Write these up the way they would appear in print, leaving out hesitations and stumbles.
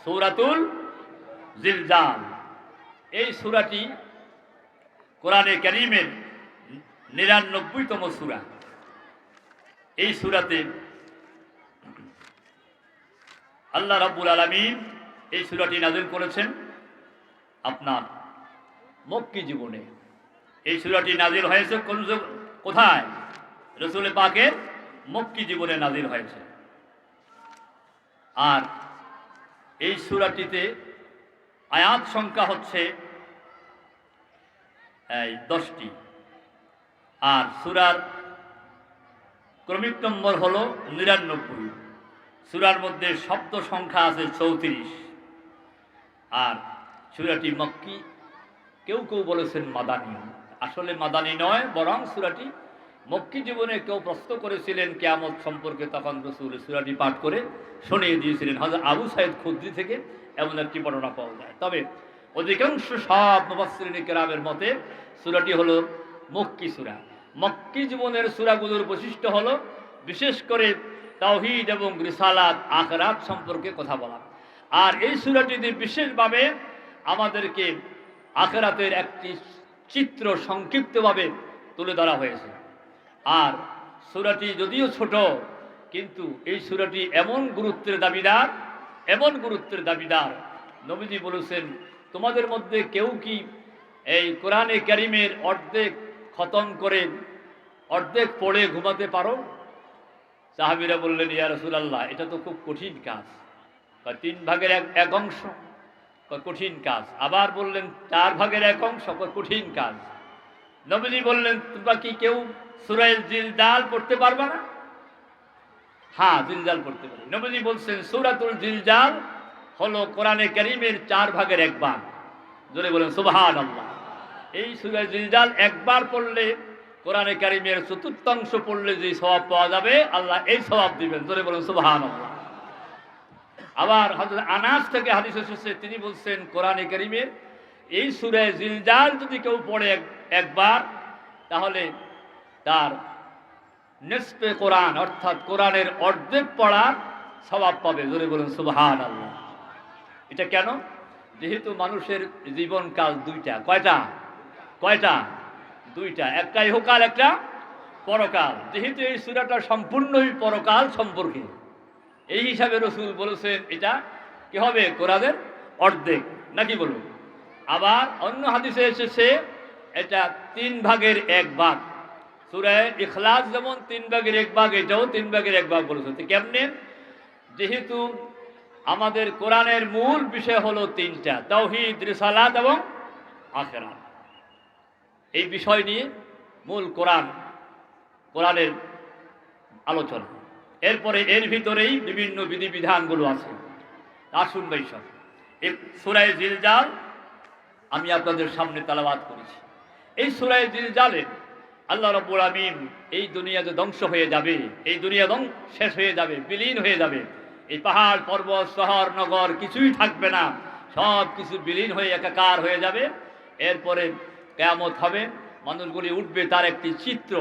সূরাতুল জিলজাল। এই সূরাটি কোরআনে কারীমের ৯৯তম সূরা। এই সূরাতে আল্লাহ রাব্বুল আলামিন এই সূরাটি নাযিল করেছেন আপনার মক্কি জীবনে। এই সূরাটি নাযিল হয়েছে কোথায়? রাসূল পাকের মক্কি জীবনে নাযিল হয়েছে। আর এই সূরাটিতে আয়াত সংখ্যা হচ্ছে 10টি। আর সূরার ক্রমিক নম্বর হলো ৯৯। সূরার মধ্যে শব্দ সংখ্যা আছে ৩৪। আর সূরাটি মক্কি, কেউ কেউ বলেছেন মাদানী। আসলে মাদানী নয়, বরং সূরাটি মক্কি জীবনে কেউ প্রশ্ন করেছিলেন কিয়ামত সম্পর্কে, তখন রাসূল সূরাটি পাঠ করে শুনিয়ে দিয়েছিলেন। হযরত আবু সাঈদ খুদরি থেকে এমন একটি বর্ণনা পাওয়া যায়। তবে অধিকাংশ সব মুফাসসিরিন কেরামের মতে সূরাটি হলো মক্কি সূরা। মক্কি জীবনের সূরাগুলোর বৈশিষ্ট্য হলো বিশেষ করে তাওহীদ এবং রিসালাত, আখিরাত সম্পর্কে কথা বলা। আর এই সূরাটিতে বিশেষভাবে আমাদেরকে আখিরাতের একটি চিত্র সংক্ষিপ্তভাবে তুলে ধরা হয়েছে। আর সূরাটি যদিও ছোট, কিন্তু এই সূরাটি এমন গুরুত্বের দাবিদার, নবীজি বলেছেন, তোমাদের মধ্যে কেউ কি এই কোরআনে কারীমের অর্ধেক খতম করে অর্ধেক পড়ে ঘুমাতে পারো? সাহাবীরা বললেন, ইয়া রাসূলুল্লাহ, এটা তো খুব কঠিন কাজ। 3 ভাগের এক অংশ, কঠিন কাজ। আবার বললেন 4 ভাগের 1 অংশ, কঠিন কাজ। নবীজি বললেন, তোমরা কি কেউ সূরা জিলজাল পড়তে পারবে না? হ্যাঁ, জিলজাল পড়তে পারি। নবীজি বলছেন সূরাতুল জিলজাল হলো কোরআনে কারীমের 4 ভাগের 1 ভাগ। জোরে বলেন সুবহানাল্লাহ। এই সূরা জিলজাল একবার পড়লে, কোরআনে কারীমের চতুর্থাংশ পড়লে যে সওয়াব পাওয়া যাবে, আল্লাহ এই সওয়াব দিবেন। জোরে বলেন সুবহানাল্লাহ। আবার হযরত আনাস থেকে হাদিস এসেছে, তিনি বলছেন কোরআনে কারীমের এই সূরা জিলজাল যদি কেউ পড়ে একবার, তাহলে তার নিসফে কোরআন, অর্থাৎ কোরআনের অর্ধেক পড়ার সওয়াব পাবে। জোরে বলেন সুবহানাল্লাহ। এটা কেন? যেহেতু মানুষের জীবনকাল 2টা। কয়টা? 2টা। একটা ইহকাল, একটা পরকাল। যেহেতু এই সূরাটা সম্পূর্ণই পরকাল সম্পর্কে, এই হিসাবে রাসূল বলেছেন এটা কি হবে? কোরআনের অর্ধেক, নাকি বলুন? আবার অন্য হাদিসে এসেছে এটা 3 ভাগের 1 ভাগ। সূরা ইখলাস যেমন 3 ভাগের 1 ভাগ, এটাও 3 ভাগের 1 ভাগ বলেছে। কেমনে? যেহেতু আমাদের কোরআনের মূল বিষয় হলো 3টা, তাওহীদ, রিসালাত এবং আখিরাত। এই বিষয় নিয়ে মূল কোরআনের আলোচনা। এরপরে এর ভিতরেই বিভিন্ন বিধিবিধানগুলো আছে। আসুন ভাই সব, এই সূরা জিলজাল আমি আপনাদের সামনে তেলাওয়াত করেছি। এই সূরা জিলজালে আল্লাহ রাব্বুল আলামিন এই দুনিয়া যে ধ্বংস হয়ে যাবে, এই দুনিয়া শেষ হয়ে যাবে, বিলীন হয়ে যাবে, এই পাহাড় পর্বত শহর নগর কিছুই থাকবে না, সব কিছু বিলীন হয়ে একাকার হয়ে যাবে। এরপরে কিয়ামত হবে, মানুষগুলি উঠবে, তার একটি চিত্র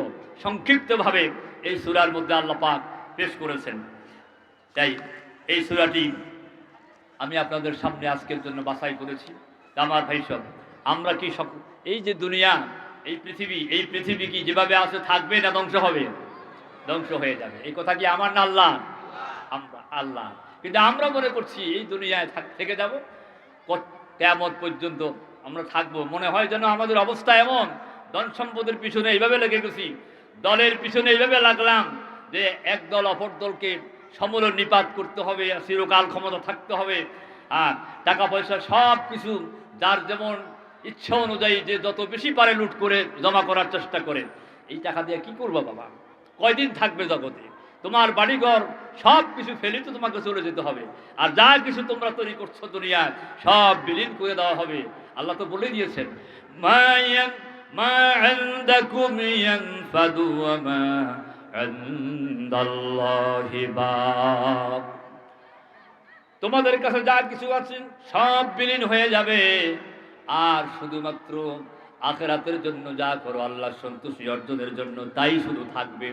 সংক্ষিপ্তভাবে এই সূরার মধ্যে আল্লাহ পাক পেশ করেছেন। তাই এই সূরাটি আমি আপনাদের সামনে আজকের জন্য বাছাই করেছি। আমার ভাই সব, আমরা কি এই যে দুনিয়া, এই পৃথিবী কি যেভাবে আছে থাকবে না ধ্বংস হবে? ধ্বংস হয়ে যাবে। এই কথা কি আমার না আল্লাহ? আল্লাহ। কিন্তু আমরা মনে করছি এই দুনিয়ায় থেকে যাব, কিয়ামত পর্যন্ত আমরা থাকবো। মনে হয় যেন আমাদের অবস্থা এমন, ধন সম্পদের পিছনে এইভাবে লেগে গেছি, দলের পিছনে এইভাবে লাগলাম যে এক দল অপর দলকে সমূল নিপাত করতে হবে, চিরকাল ক্ষমতা থাকতে হবে। আর টাকা পয়সা সব কিছু যার যেমন ইচ্ছা অনুযায়ী যে যত বেশি পারে লুট করে জমা করার চেষ্টা করে। এই টাকা দিয়ে কি করবো বাবা? কয়দিন থাকবে জগতে? তোমার বাড়িঘর সব কিছু ফেলে তো তোমাকে চলে যেতে হবে। আর যা কিছু তোমরা তৈরি করছো দুনিয়ায়, সব বিলীন করে দেওয়া হবে। আল্লাহ তো বলে দিয়েছেন, মা ইনদাকুম ইয়ানফাদু ওয়া মা ইনদাল্লাহি বাক। তোমাদের কাছে যা কিছু আছে সব বিলীন হয়ে যাবে, আর শুধুমাত্র আখিরাতের জন্য যা করো আল্লাহর সন্তুষ্টি অর্জনের জন্য তাই শুধু থাকবে,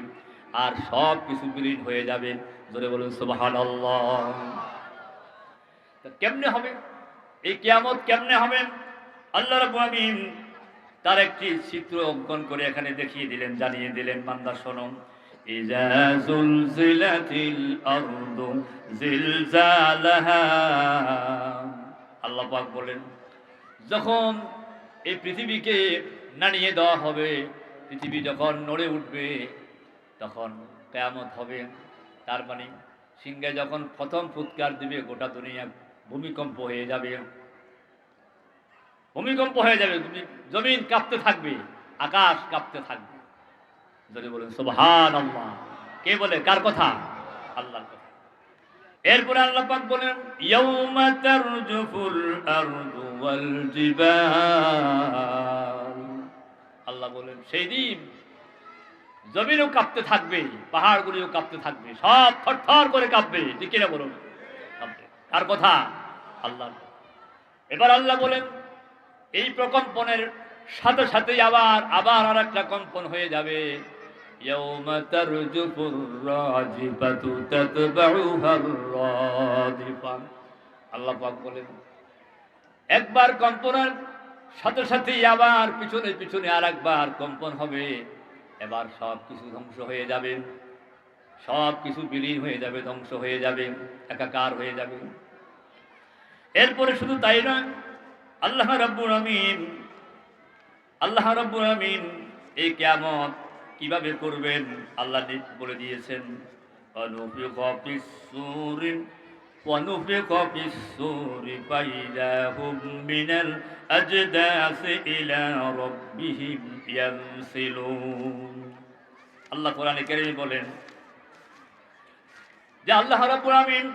আর সব কিছু বিলীন হয়ে যাবে। জোরে বলুন সুবহানাল্লাহ। তা কেমনে হবে এই কিয়ামত, কেমনে হবে? আল্লাহ রাব্বুল আলামিন তার একটি চিত্র অঙ্কন করে এখানে দেখিয়ে দিলেন, জানিয়ে দিলেন, বান্দা শোনো। ইযা যুলজিলাতিল আরদু জিলজালাহা, আল্লাহ পাক বলেন যখন এই পৃথিবীকে নাড়িয়ে দেওয়া হবে, পৃথিবী যখন নড়ে উঠবে তখন কিয়ামত হবে। তার মানে সিংহে যখন প্রথম ফুৎকার দিবে গোটা দুনিয়া ভূমিকম্প হয়ে যাবে, ভূমিকম্প হয়ে যাবে, জমিন কাঁপতে থাকবে, আকাশ কাঁপতে থাকবে। যদি বলেন সুবহানাল্লাহ। কে বলে, কার কথা? আল্লাহর কথা। এরপরে আল্লাহ পাক বলেন ইয়াউমা তারজুফুল আরদু ওয়াল জিবাল, আল্লাহ বলেন সেই দিন জমিনও কাঁপতে থাকবে, পাহাড়গুলিও কাঁপতে থাকবে, সব থরথর করে কাঁপবে। ঠিক কিনা বলুন? কাঁপবে। কার কথা? আল্লাহর কথা। এবার আল্লাহ বলেন এই প্রকম্পনের সাথে সাথে আবার আর একটা কম্পন হয়ে যাবে। ইয়াউমা তারজুফুর রাজিফাতু তাতবাউহার রাদিফা, আল্লাহ পাক বলেন একবার কম্পনের সাথে সাথে আবার পিছনে পিছনে আর একবার কম্পন হবে। এবার সব কিছু ধ্বংস হয়ে যাবে, সব কিছু বিলীন হয়ে যাবে, ধ্বংস হয়ে যাবে, একাকার হয়ে যাবে। এরপরে শুধু তাই নয়, আল্লাহ রাব্বুল আমিন এই কিয়ামত কিভাবে করবেন আল্লাহ বলে দিয়েছেন। অনুফিকা ফিস-সূরি ওয়ানুফিকা ফিস-সূরি ফাইযা হুম মিনাল আজদাসি ইলা রাব্বিহিম ইয়ানসিলুন। আল্লাহ কোরআনে কারীমে বলেন যে আল্লাহ রাব্বুল আমিন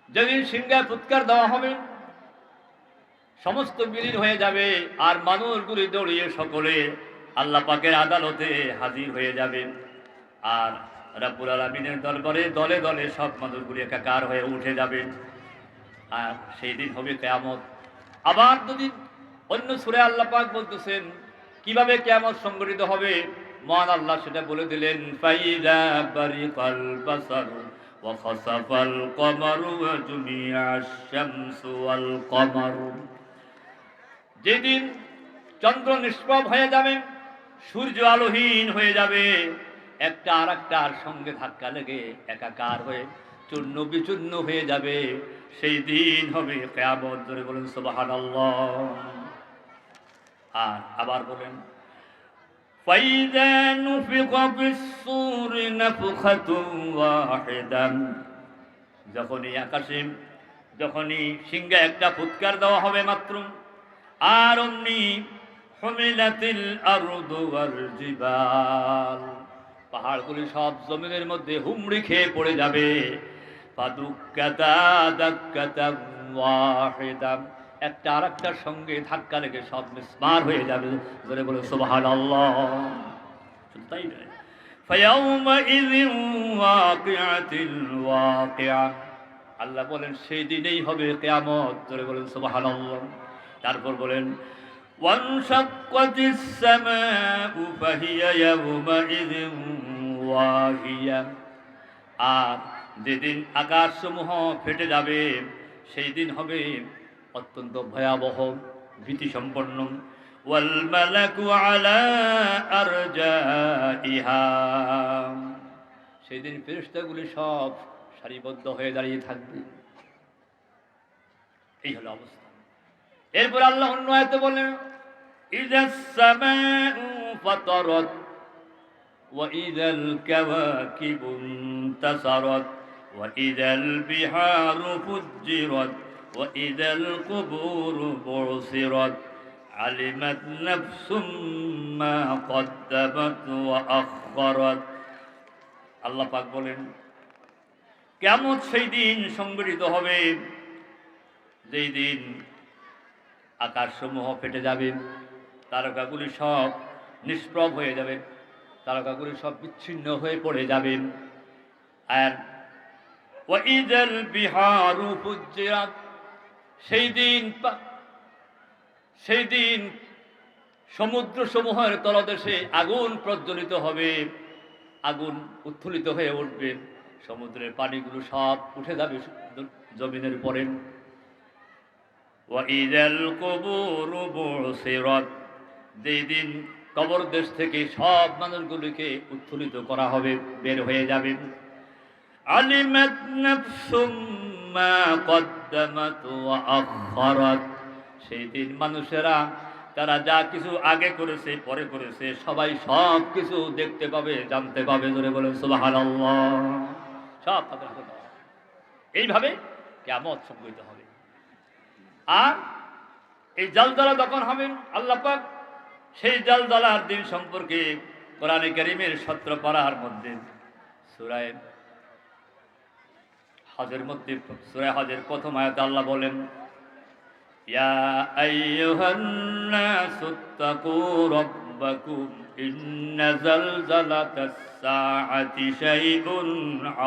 যেদিন সিংহে ফুৎকার দেওয়া হবে সমস্ত বিলীন হয়ে যাবে, আর মানুষগুলি দৌড়িয়ে সকলে আল্লাহ পাকের আদালতে হাজির হয়ে যাবে। আর রাব্বুল আলামিনের দরবারে দলে দলে সব মানুষগুলি একাকার হয়ে উঠে যাবে। আর সেই দিন হবে কিয়ামত। আবার দুদিন অন্য সূরা আল্লাহ পাক বলতেছেন কিভাবে কিয়ামত সংঘটিত হবে। মহান আল্লাহ সেটা বলে দিলেন ফাইযা বারিকাল বাসারু ওয়া খাসাফাল কমারু ওয়া জুমিআশ শামসু ওয়াল কমারু, যেদিন চন্দ্র নিষ্প্রভ হয়ে যাবে, সূর্য আলোহীন হয়ে যাবে, একটা আর একটার সঙ্গে ধাক্কা লেগে একাকার হয়ে চূর্ণ বিচূর্ণ হয়ে যাবে, সেই দিন হবে কিয়ামত। ধরে বলেন সুবহানাল্লাহ। আর আবার বলেন ফাইযা নুফিকা ফিস-সূরি নাফখাতুন ওয়াহিদান, যখনই আকাশে যখনই সিংহে একটা ফুৎকার দেওয়া হবে মাত্র, আর অমনি হুমিলাতিল আরদু ওয়াল জিবাল, পাহাড়গুলি সব জমিনের মধ্যে হুমড়ি খেয়ে পড়ে যাবে। ফাদুক্কাতা দাক্কাতান ওয়াহিদা, একটা আর একটার সঙ্গে ধাক্কা লেগে সব মিসমার হয়ে যাবে। ধরে বলে সুবহানাল্লাহ। শুধু তাই নয়, ফায়াউমাইযিন ওয়াকিআতিল ওয়াকিআ, আল্লাহ বলেন সেই দিনেই হবে কিয়ামত। ধরে বলেন সুবহানাল্লাহ। তারপর বলেন ওয়ানশাক্কাতিস সামাউ ফাহিয়া ইয়াউমাইযিন ওয়াহিয়া, আর যেদিন আকাশসমূহ ফেটে যাবে সেই দিন হবে অত্যন্ত ভয়াবহ, ভীতিসম্পন্ন। ওয়াল মালাকু আলা আরজাইহা, সেই দিন ফেরেশতাগুলি সব সারিবদ্ধ হয়ে দাঁড়িয়ে থাকবে। এই হলো অবস্থা। এরপর আল্লাহ অন্য আয়াতে বলেন ইযাস সামাউ ফাতারাত ওয়া ইযাল কাওয়াকিবু ইনতাসারাত ওয়া ইযাল বিহারু ফুজ্জিরাত ওয়া ইযাল কুবুরু বুসিরাত আলিমাত নাফসুম মা কদ্দামাত ওয়া আখখারাত। আল্লাহ পাক বলেন কিয়ামত সেই দিন সংঘটিত হবে যেই দিন আকাশসমূহ ফেটে যাবে, তারকাগুলি সব নিষ্প্রভ হয়ে যাবে, তারকাগুলি সব বিচ্ছিন্ন হয়ে পড়ে যাবে। আর ওয়াইদাল বিহারু ফুজ্জিরাত, সেই দিন সমুদ্র সমূহের তলদেশে আগুন প্রজ্বলিত হবে, আগুন উত্থলিত হয়ে উঠবে। সমুদ্রের পানিগুলো সব উঠে যাবে জমিনের উপরে। ওয়াইদাল কুবুরু বুসিরাত, যেই দিন কবর দেশ থেকে সব মানুষগুলিকে উত্থোলিত করা হবে, বের হয়ে যাবে। আলিমাত নাফসুম মা কদ্দামাত ওয়া আখারাত, সেই দিন মানুষেরা তারা যা কিছু আগে করেছে পরে করেছে সবাই সব কিছু দেখতে পাবে, জানতে পাবে। জোরে বলেন সুবহানাল্লাহ। সব তাদের হাতে পাওয়া। এইভাবে কিয়ামত সংঘটিত হবে। আর এই জালজালা যখন হবে, আল্লাহ পাক সেই জালজালার দিন সম্পর্কে কোরআনে কারীমের 17 পারার মধ্যে সূরা হজের মধ্যে, সূরা হজের প্রথম আয়াতে আল্লাহ বলেন, ইয়া আইয়ুহান নাসুত্তাকু রাব্বাকুম ইন্না জালজালাতাস সাআতি শাইউন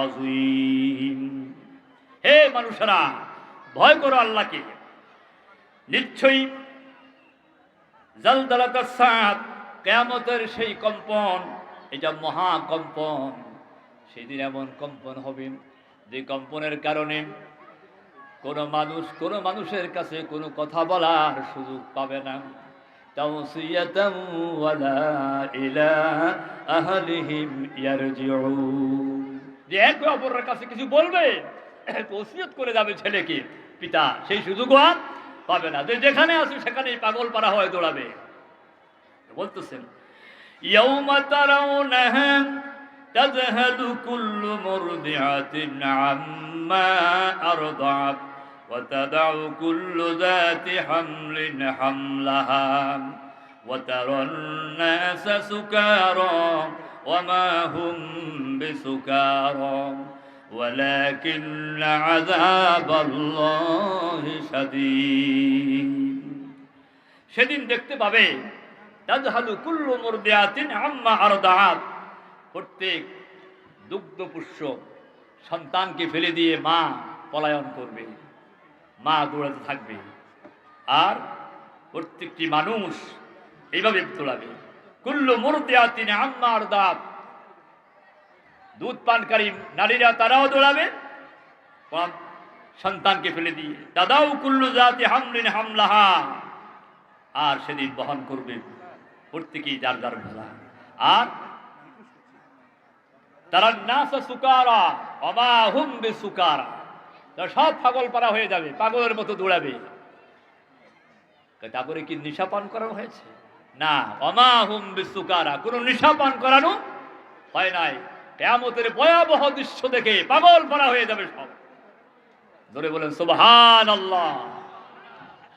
আযীম। হে মানুষেরা, ভয় করো আল্লাহকে, নিশ্চয়ই জালজালাতাস সাআত, কিয়ামতের সেই কম্পন, এটা মহা কম্পন। সেদিন এমন কম্পন হবে যে কম্পনের কারণে কোনো মানুষের কাছে কোনো কথা বলার সুযোগ পাবে না। তাওসিয়াতাম ওয়ালা ইলা আহলিহিম ইয়ারজিউন, যে একে অপরের কাছে কিছু বলবে, ওসিয়ত করে যাবে ছেলেকে পিতা, সেই সুযোগও আর পাবে না। যে যেখানে আছে সেখানেই পাগল পারা হয়ে দৌড়াবে। বলতেছেন, ইয়াউমা তারাউনাহা তাযহালু কুল্লু মুরদিআতিন আম্মা আরদাআত ওয়া তাদাউ কুল্লু যাতি হামলিন হামলাহা ওয়া তারান নাসা সুকারা ওয়া মা হুম বিসুকারা ওয়ালাকিন্না আযাবাল্লাহি শাদীদ। সেদিন দেখতে পাবে তাযহালু কুল্লু মুরদিআতিন আম্মা আরদাআত, প্রত্যেক দুগ্ধপুষ্য সন্তানকে ফেলে দিয়ে মা পলায়ন করবে, মা দৌড়াতে থাকবে। আর প্রত্যেকটি মানুষ এইভাবে দৌড়াবে। কুল্লু মুরদিআতিন আম্মা আরদাআত, দুধ পানকারী নারীরা তারাও দৌড়াবে সন্তানকে ফেলে দিয়ে। দাদাও কুল্লু জাতি হামলিন হামলাহা, আর সেদিন বহন করবে প্রত্যেকেই যার যার বোঝা। আর তারা নাসা সুকারা ওয়া মা হুম বিসুকারা, তারা সব পাগল পারা হয়ে যাবে, পাগলের মতো দৌড়াবে। তারপরে কি নেশা পান করানো হয়েছে? না, ওয়া মা হুম বিসুকারা, কোনো নেশা পান করানো হয় নাই। কিয়ামতের ভয়াবহ দৃশ্য দেখে পাগল পারা হয়ে যাবে সব। ধরে বলেন সুবহানাল্লাহ।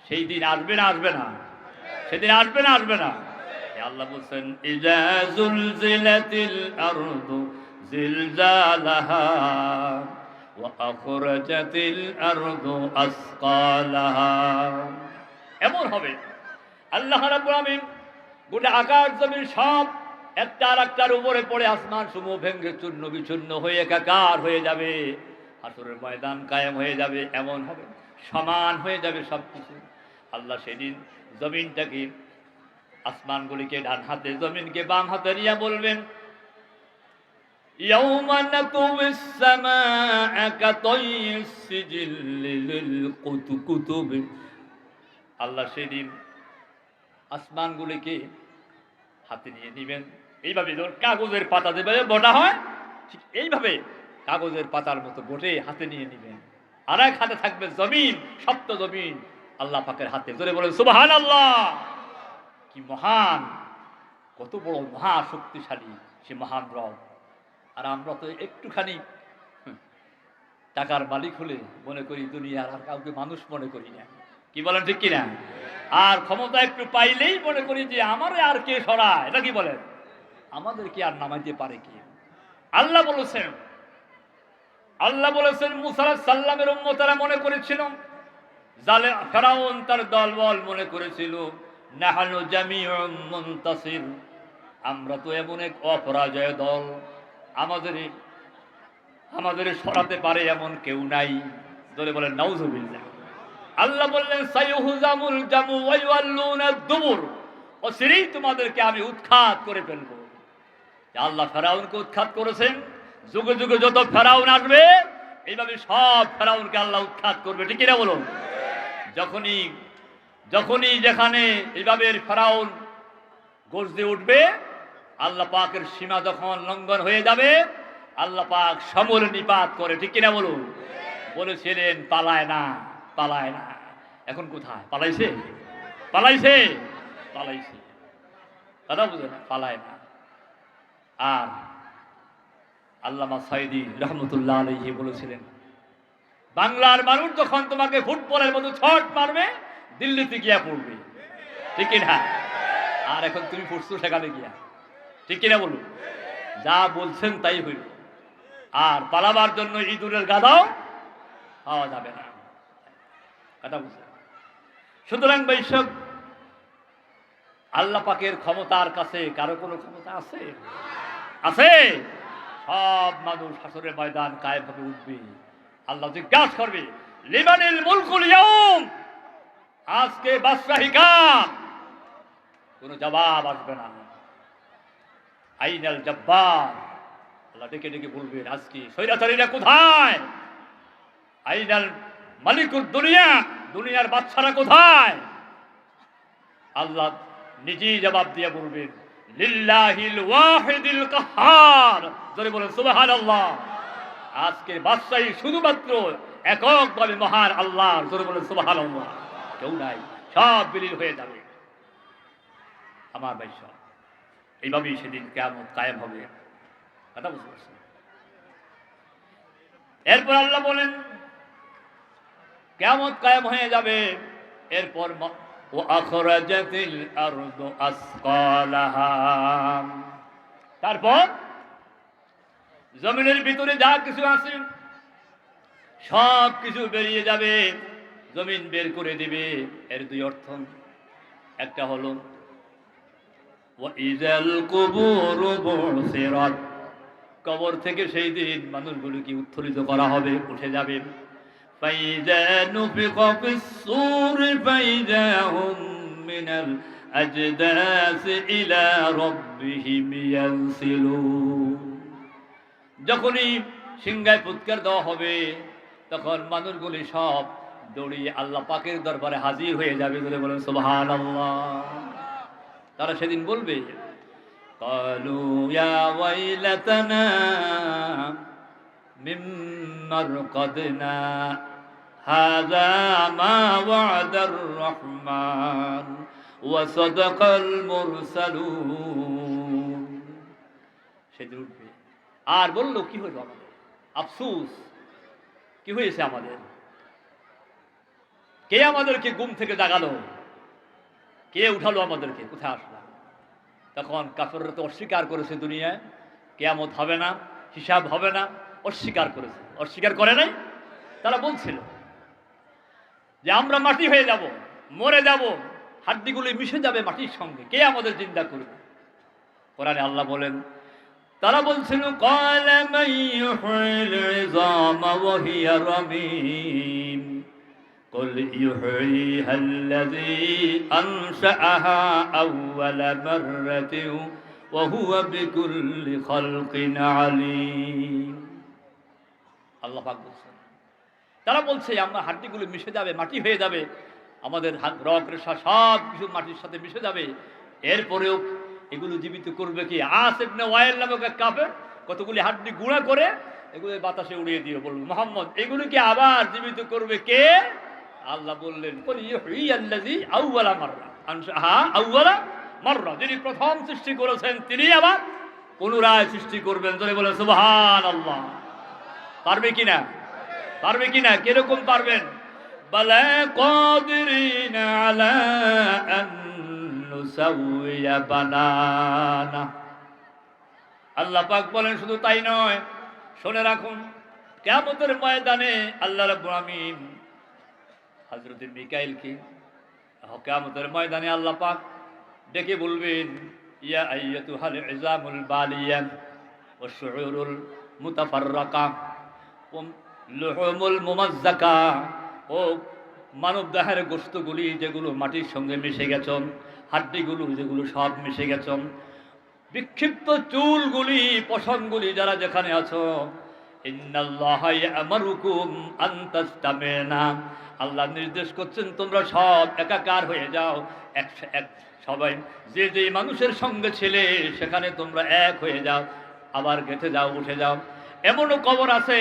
সেই দিন আসবে না? আসবে না? সেদিন আসবে না? আসবে না? আল্লাহ বলছেন, ইযা যুলজিলাতিল আরদু জিলজালাহা ওয়া আখরাজাতিল আরদু আসকালাহা। এমন হবে আল্লাহ রাব্বুল আলামিন গোটা আকাশ জমিন সব একটা আর একটার উপরে পড়ে আসমান সমূহ ভেঙে চূর্ণ বিচূর্ণ হয়ে একাকার হয়ে যাবে। হাসরের ময়দান কায়েম হয়ে যাবে। এমন হবে, সমান হয়ে যাবে সবকিছু। আল্লাহ সেদিন জমিনটাকে, আসমানগুলিকে ডান হাতে, জমিনকে বাম হাতে নিয়ে বলবেন, ইয়াউমা নাতুবিস সামাআ কাতাইয়িস সিজিল্লি লিল কুতুব। আল্লাহ সেদিন আসমানগুলিকে হাতে নিয়ে নেবেন। এইভাবে যখন কাগজের পাতা যেভাবে বটা হয়, ঠিক এইভাবে কাগজের পাতার মতো বটে হাতে নিয়ে নেবেন। আর এক হাতে থাকবে জমিন, সপ্ত জমিন আল্লাহ পাকের হাতে। জোরে বলেন সুবহানাল্লাহ। কি মহান, কত বড় মহা শক্তিশালী সে মহান রব। আর আমরা তো একটুখানি টাকার মালিক হলে মনে করি দুনিয়ার আর কাউকে মানুষ মনে করি না। কি বলেন, ঠিক কিনা? আর ক্ষমতা একটু পাইলেই মনে করি যে আমারে আর কে সরায়, এটা কি বলেন? আমাদের কি আর নামাইতে পারে কি? আল্লাহ বলেছেন মুসা আলাইহিস সালামের উম্মতেরা মনে করেছিল, জালেম ফেরাউন তার দলবল মনে করেছিল, নাহানু জামিউম মুনতাসির, আমরা তো এমন এক অপরাজয় দল, আমাদের সরাতে পারে এমন কেউ নাই। ধরে বলেন নাউজুবিল্লাহ। আল্লাহ বললেন, সাইয়ুহজামুল জামু ওয়া ইউআল্লুনাদ দুবুর, অচিরেই তোমাদেরকে আমি উৎখাত করে ফেলবো। আল্লাহ ফেরাউনকে উৎখাত করেছেন, যুগে যুগে যত ফেরাউন আসবে এইভাবে সব ফেরাউনকে আল্লাহ উৎখাত করবে, ঠিক কিনা বলুন? যখনই যখনই যেখানে এইভাবে ফেরাউন গর্জে উঠবে, আল্লাহ পাকের সীমা যখন লঙ্ঘন হয়ে যাবে, আল্লাহ পাক সমূল নিপাত করে, ঠিক কিনা বলুন? বলেছিলেন পালায় না, পালায় না। এখন কোথায়? পালাইছে, পালাইছে, পালাইছে। কথা বুঝে না, পালায় না। আর আল্লামা সাইদি রহমতুল্লাহ আলাইহি বলেছিলেন, বাংলার মানুষ যখন তোমাকে ফুটবলের মতো ছট মারবে, দিল্লিতে গিয়া পড়বে, ঠিক কিনা? আর এখন তুমি পড়ছো সেখানে গিয়া, ঠিক কিনা বলুন? যা বলছেন তাই হইল। আর পালাবার জন্য ইঁদুরের গাদাও পাওয়া যাবে না, কথা বুঝলেন? সুতরাং বৈশাখ আল্লাহ পাকের ক্ষমতার কাছে কারো কোনো ক্ষমতা আছে? আছে? সব মানুষ হাসরের ময়দান কায়েম ভাবে উঠবে, আল্লাহ জিজ্ঞাসা করবে লিমানিল মুলকুল ইয়াউম, আজকে বাদশাহী কার? কোনো জবাব আসবে না। আইনাল জব্বার, আল্লাহ ডেকে ডেকে বলবেন আজকে স্বৈরাচারীরা কোথায়? আইনাল মালিকুদ দুনিয়া, দুনিয়ার বাদশারা কোথায়? আল্লাহ নিজেই জবাব দিয়ে বলবেন লিল্লাহিল ওয়াহিদিল কাহ্হার, জোরে বলেন সুবহানাল্লাহ। আজকে বাদশাহী শুধুমাত্র এককভাবে মহান আল্লাহ, জোরে বলেন সুবহানাল্লাহ। কেউ নাই, সব বিলীন হয়ে যাবে। আমার ভাই সব এইভাবেই সেদিন কিয়ামত কায়েম হবে, কথা বুঝতে পারছেন? এরপর আল্লাহ বলেন কিয়ামত কায়েম হয়ে যাবে, এরপর ওয়াখরাজাতিল আরদু আসকালাহা, তারপর জমিনের ভিতরে যা কিছু আছে সব কিছু বেরিয়ে যাবে, জমিন বের করে দিবে। এর দুই অর্থ, একটা হলো ওয়াইজাল কুবুরু বুসিরাত, কবর থেকে সেই দিন মানুষগুলোকে উত্থিত করা হবে, উঠে যাবে। ফাইজা নুফিখা ফিস-সূর ফাইজা হুম মিনাল আজদাস ইলা রাব্বিহিম ইয়ানসিলুন, যখনই সিংহায় ফুৎকার দেওয়া হবে তখন মানুষগুলি সব দৌড়িয়ে আল্লাহ পাকের দরবারে হাজির হয়ে যাবে, বলে বলেন সুবহানাল্লাহ। তারা সেদিন বলবে ক্বালু ইয়া ওয়াইলাতানা মিম্মা রাকাদনা হাযা মা ওয়া'দার রাহমান ওয়া সাদাকাল মুরসালুন। সেদিন উঠবে আর বলল কি হইল আমাদের, আফসোস কি হয়েছে আমাদের, কে আমাদেরকে ঘুম থেকে জাগালো, কে উঠালো আমাদেরকে, কোথায় আসলাম? তখন কাফেররা তো অস্বীকার করেছে দুনিয়ায় কিয়ামত হবে না, হিসাব হবে না, অস্বীকার করেছে। অস্বীকার করে নাই, তারা বলছিল যে আমরা মাটি হয়ে যাব, মরে যাব, হাড্ডিগুলি মিশে যাবে মাটির সঙ্গে, কে আমাদের জিন্দা করবে? কোরআনে আল্লাহ বলেন, তারা বলছিল ক্বালা মান ইউহয়িল ইযামা ওয়া হিয়া রামীম কুল ইউহয়িহাল্লাযী আনশাআহা আউওয়ালা মাররাতিন ওয়া হুয়া বিকুল্লি খালকিন আলীম। আল্লাহ পাক বলছেন, তারা বলছে আমরা হাড্ডিগুলো মিশে যাবে, মাটি হয়ে যাবে, আমাদের রগ রেশা সব কিছু মাটির সাথে মিশে যাবে, এরপরেও এগুলো জীবিত করবে কি? আস ইবনে ওয়াইল নামক এক কাফের কতগুলি হাড্ডি গুঁড়া করে এগুলো বাতাসে উড়িয়ে দিয়ে বলল, মুহাম্মদ এগুলোকে আবার জীবিত করবে কে? আল্লাহ বললেন কুল ইউহয়িল্লাযী আউওয়ালা মাররা আনশাহা আউওয়ালা মাররা, যিনি প্রথম সৃষ্টি করেছেন তিনি আবার পুনরায় সৃষ্টি করবেন, জোরে বলেন সুবহানাল্লাহ। পারবে কিনা? পারবে কিনা? কিরকম পারবেন? বালা কাদিরিনা আলা আন নুসাউইয়া বানানা। আল্লাহ পাক বলেন শুধু তাই নয়, শুনে রাখুন, কিয়ামতের ময়দানে আল্লাহ রাব্বুল আমিন হযরত মিকাইলকে কিয়ামতের ময়দানে আল্লাহ পাক ডেকে বলবেন, ইয়া আইয়াতুহাল ইজামুল বালিয়া ওয়াশ শুউরুল মুতাফাররাকা লুহুমুল মুমাজ্জাকা, ও মানব দেহের গোশতগুলি যেগুলো মাটির সঙ্গে মিশে গেছেন, হাড্ডিগুলো যেগুলো সব মিশে গেছেন, বিক্ষিপ্ত চুলগুলি, পশমগুলি যারা যেখানে আছো, ইন্নাল্লাহা ইয়া'মুরুকুম আন তাসতামিনা, আল্লাহ নির্দেশ করছেন তোমরা সব একাকার হয়ে যাও, এক সবাই যে যে মানুষের সঙ্গে ছিলে সেখানে তোমরা এক হয়ে যাও, আবার গেঁথে যাও, উঠে যাও। এমনও কবর আছে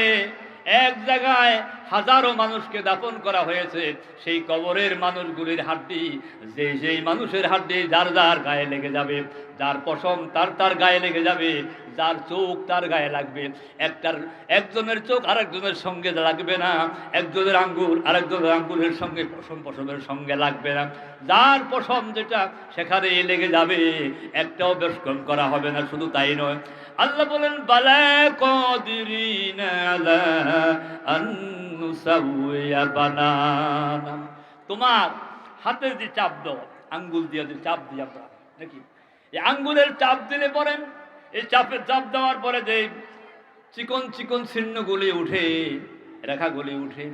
এক জায়গায় হাজারো মানুষকে দাফন করা হয়েছে, সেই কবরের মানুষগুলির হাড্ডি, যেই মানুষের হাড্ডি যার যার গায়ে লেগে যাবে, যার পশম তার গায়ে লেগে যাবে, যার চোখ তার গায়ে লাগবে, একজনের চোখ আরেকজনের সঙ্গে লাগবে না, একজনের আঙ্গুল আরেকজনের আঙ্গুলের সঙ্গে, পশমের সঙ্গে লাগবে না, যার পশম যেটা সেখানে লেগে যাবে, একটাও বেশকম করা হবে না। শুধু তাই নয়, আল্লাহ বলেন বালা কাদিরিনা আলা আন নুসাউইয়া বানানা, তোমার হাতের যে চাপ দাও, আঙ্গুল দিয়ে যে চাপ দিয়ে আমরা নাকি, এই আঙ্গুলের চাপ দিলে পরে, এই চাপ দেওয়ার পরে যে চিকন চিকন ছিন্নগুলি উঠে, রেখাগুলি উঠে,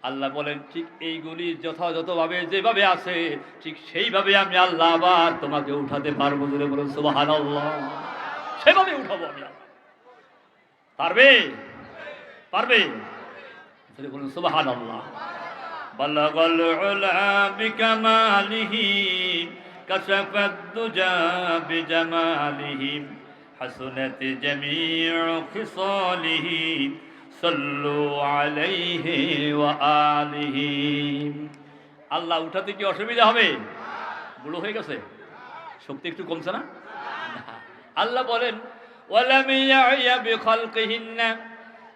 আল্লাহ বলেন ঠিক এইগুলি যথাযথভাবে যেভাবে আছে ঠিক সেইভাবে আমি আল্লাহ আবার তোমাকে উঠাতে পারবো। জোরে বলুন সুবহানাল্লাহ। সেভাবে উঠাবো আমি। পারবে? পারবে? জোরে বলুন সুবহানাল্লাহ। বালাগাল উলা বিকামালিহি কাশাফাদ দুজা বিজামালিহি হাসনাত জামিউ খিসালিহি সাল্লু আলাইহি ওয়া আলিহি। আল্লাহ উঠাতে কি অসুবিধা হবে? বুড়ো হয়ে গেছে, শক্তি একটু কমছে না? আল্লাহ বলেন ওয়ালাম ইয়া'য়া বিখালকিহিন্না,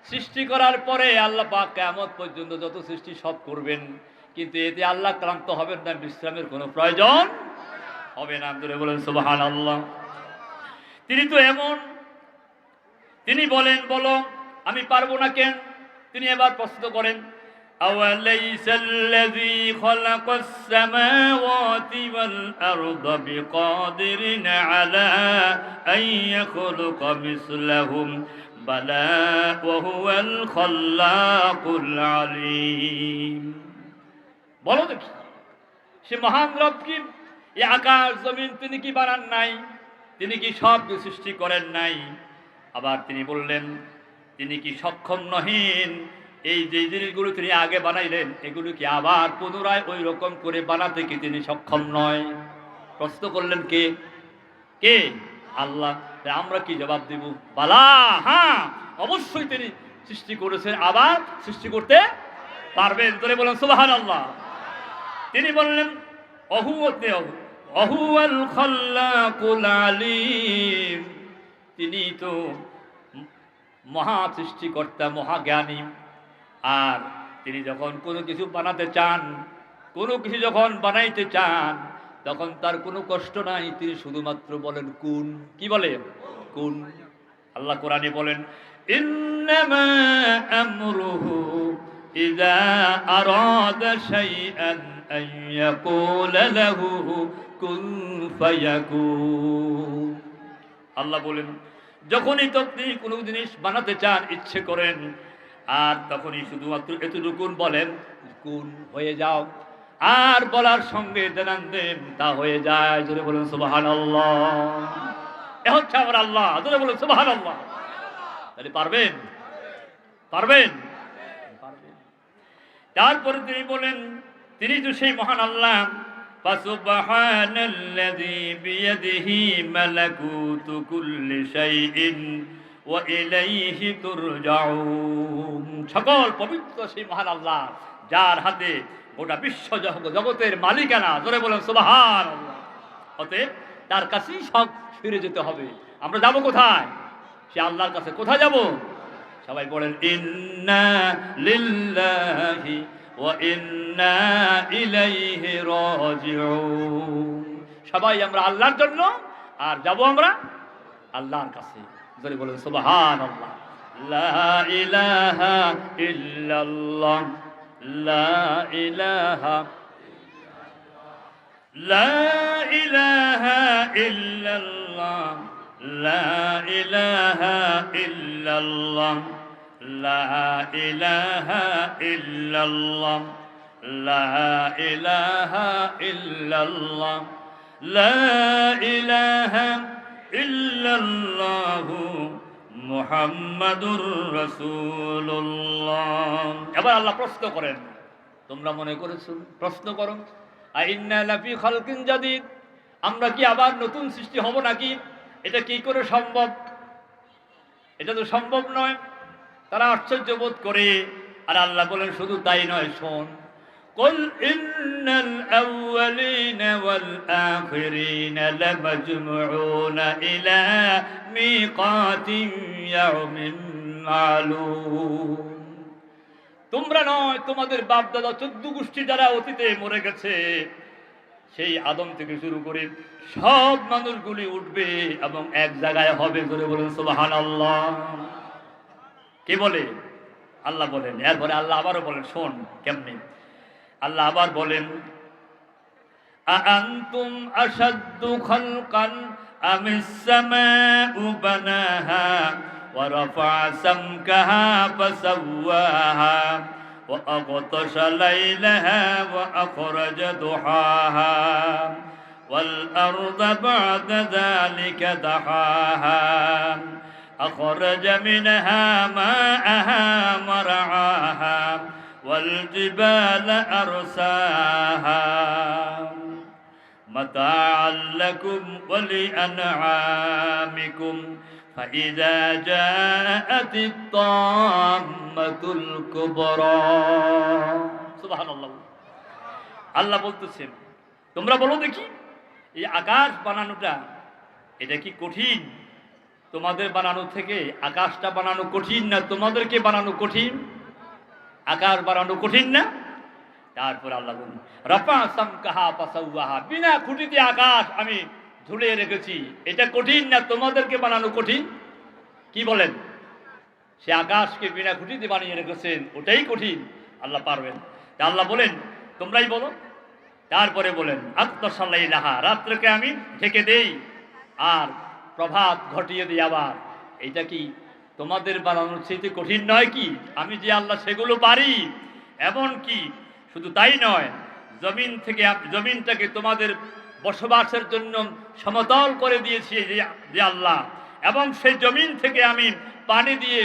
সৃষ্টি করার পরে আল্লাহ পাক কিয়ামত পর্যন্ত যত সৃষ্টি সব করবেন, কিন্তু এতে আল্লাহ ক্লান্ত হবেন না, বিশ্রামের কোনো প্রয়োজন হবে না। জোরে বলেন সুবহানাল্লাহ। তিনি তো এমন, তিনি বলেন বলো আমি পারবো না কেন? তিনি এবার প্রশ্ন করেন আওয়ালাইসাল্লাযী খালাকাস সামাওয়াতি ওয়াল আরদা বিকাদিরিন আলা আন ইয়াখলুকা মিসলাহুম বালা ওয়া হুয়াল খাল্লাকুল আলীম। বলো দেখি, সে মহান রব কি এই আকাশ জমিন তিনি কি বানান নাই? তিনি কি সব সৃষ্টি করেন নাই? আবার তিনি বললেন তিনি কি সক্ষম নহেন এই যে জিনিসগুলো তিনি আগে বানাইলেন এগুলো কি আবার পুনরায় ওই রকম করে বানাতে কি তিনি সক্ষম নয়? প্রশ্ন করলেন কে? কে? আল্লাহ। আমরা কি জবাব দিব? বালা, হ্যাঁ অবশ্যই তিনি সৃষ্টি করেছেন, আবার সৃষ্টি করতে পারবেন। তোরে বলেন সুবহানাল্লাহ। তিনি বললেন অহুয়াল খাল্লাকুল আলীম, তিনি তো মহা সৃষ্টিকর্তা, মহাজ্ঞানী। আর তিনি যখন কোনো কিছু বানাতে চান, কোনো কিছু যখন বানাইতে চান, তখন তার কোনো কষ্ট নাই, তিনি শুধুমাত্র বলেন কুন। কি বলে? কুন। আল্লাহ কোরআনে বলেন ইন্নামা আমরুহু ইযা আরাদা শাইআন আন ইয়াকুলা লাহু কুন ফায়াকুন। আল্লাহ বলেন যখনই আপনি কোনো জিনিস বানাতে চান, ইচ্ছে করেন, আর তখনই শুধুমাত্র এতটুকুন বলেন কুন হয়ে যাও, আর বলার সঙ্গে দেন তা হয়ে যায়। জোরে বলুন সুবহানাল্লাহ। এ হচ্ছে আমার আল্লাহ। জোরে বলুন সুবহানাল্লাহ। তাহলে পারবেন? পারবেন? পারবেন। তারপরে তিনি বলেন তিনি তো সেই মহান আল্লাহ। ফাসুবহানাল্লাযী বিয়াদিহি মালাকুতু কুল্লি শাইইন ওয়া ইলাইহি তুরজাউন। সকল পবিত্র সেই মহান আল্লাহ যার হাতে গোটা বিশ্ব জগতের মালিকানা। জোরে বলেন সুবহানাল্লাহ। অতএব তার কাছেই সব ফিরে যেতে হবে। আমরা যাব কোথায়? সে আল্লাহর কাছে। কোথায় যাব? সবাই বলেন ইন্না লিল্লাহি ওয়া ইন্না ইলাইহি রাজিউন। সবাই আমরা আল্লাহর জন্য, আর যাব আমরা আল্লাহর কাছে। জোরে বলেন সুবহানাল্লাহ। লা ইলাহা ইল্লাল্লাহ, লা ইলাহা, লা ইলাহা ইল্লাল্লাহ, লা ইলাহা ইল্লাল্লাহ, লা ইলাহা ইল্লাল্লাহ, লা ইলাহা ইল্লাল্লাহ, লা ইলাহা ইল্লাল্লাহু মুহাম্মাদুর রাসূলুল্লাহ। এবার আল্লাহ প্রশ্ন করেন, তোমরা মনে করেছো, প্রশ্ন করো, আইন্না লাফি খালকিন জাদিদ, আমরা কি আবার নতুন সৃষ্টি হব নাকি? এটা কি করে সম্ভব? এটা তো সম্ভব নয়। তারা আশ্চর্য বোধ করে। আর আল্লাহ বলেন শুধু তাই নয়, শোন, কুল ইন্নাল আউয়ালিনা ওয়াল আখিরিনা লামাজমুউনা ইলা মিকাতিন ইয়াউমিন মালুম। তোমরা নয়, তোমাদের বাপ দাদা 14 গোষ্ঠী যারা অতীতে মরে গেছে, সেই আদম থেকে শুরু করে সব মানুষগুলি উঠবে এবং এক জায়গায় হবে। করে বলেন সুবহানাল্লাহ। কে বলে? আল্লাহ বলেন। এরপরে আল্লাহ আবারও বলেন, শোন কেমনে। আল্লাহ আবার বলেন, আআনতুম আশাদ্দু খালকান আমিস সামাউ বানাহা ওয়া রাফা সামকাহা ফাসাওয়াহা ওয়া আগতাশা লাইলাহা ওয়া আখরাজা দুহাহা ওয়াল আরদা বা'দা যালিকা দাহাহা أخرج منها ماءها مرعاها والجبال أرساها متاعا لكم ولأنعامكم فإذا جاءت الطامة الكبرى سبحان الله। আল্লাহ বলতেছেন, তোমরা বলো দেখি, এই আকাশ বানানোটা এটা কি কঠিন? তোমাদের বানানো থেকে আকাশটা বানানো কঠিন না তোমাদেরকে বানানো কঠিন? আকাশ বানানো কঠিন না? তারপর আল্লাহ বলেন, রাফা সামকাহা ফাসাওয়াহা, বিনা খুঁটিতে আকাশ আমি ঝুলিয়ে রেখেছি, এটা কঠিন না তোমাদেরকে বানানো কঠিন? কি বলেন? সে আকাশকে বিনা খুঁটিতে বানিয়ে রেখেছেন, ওটাই কঠিন। আল্লাহ পারবেন। তা আল্লাহ বলেন, তোমরাই বলো। তারপরে বলেন, আত্মসাল্লাইলাহা, রাত্রকে আমি ঢেকে দেই আর প্রভাত ঘটিয়ে দিই আবার। এইটা কি তোমাদের বানানোর চেয়ে কঠিন নয় কি? আমি যে আল্লাহ সেগুলো পারি। এমন কি শুধু তাই নয়, জমিনটাকে তোমাদের বসবাসের জন্য সমতল করে দিয়েছি যে আল্লাহ, এবং সেই জমিন থেকে আমি পানি দিয়ে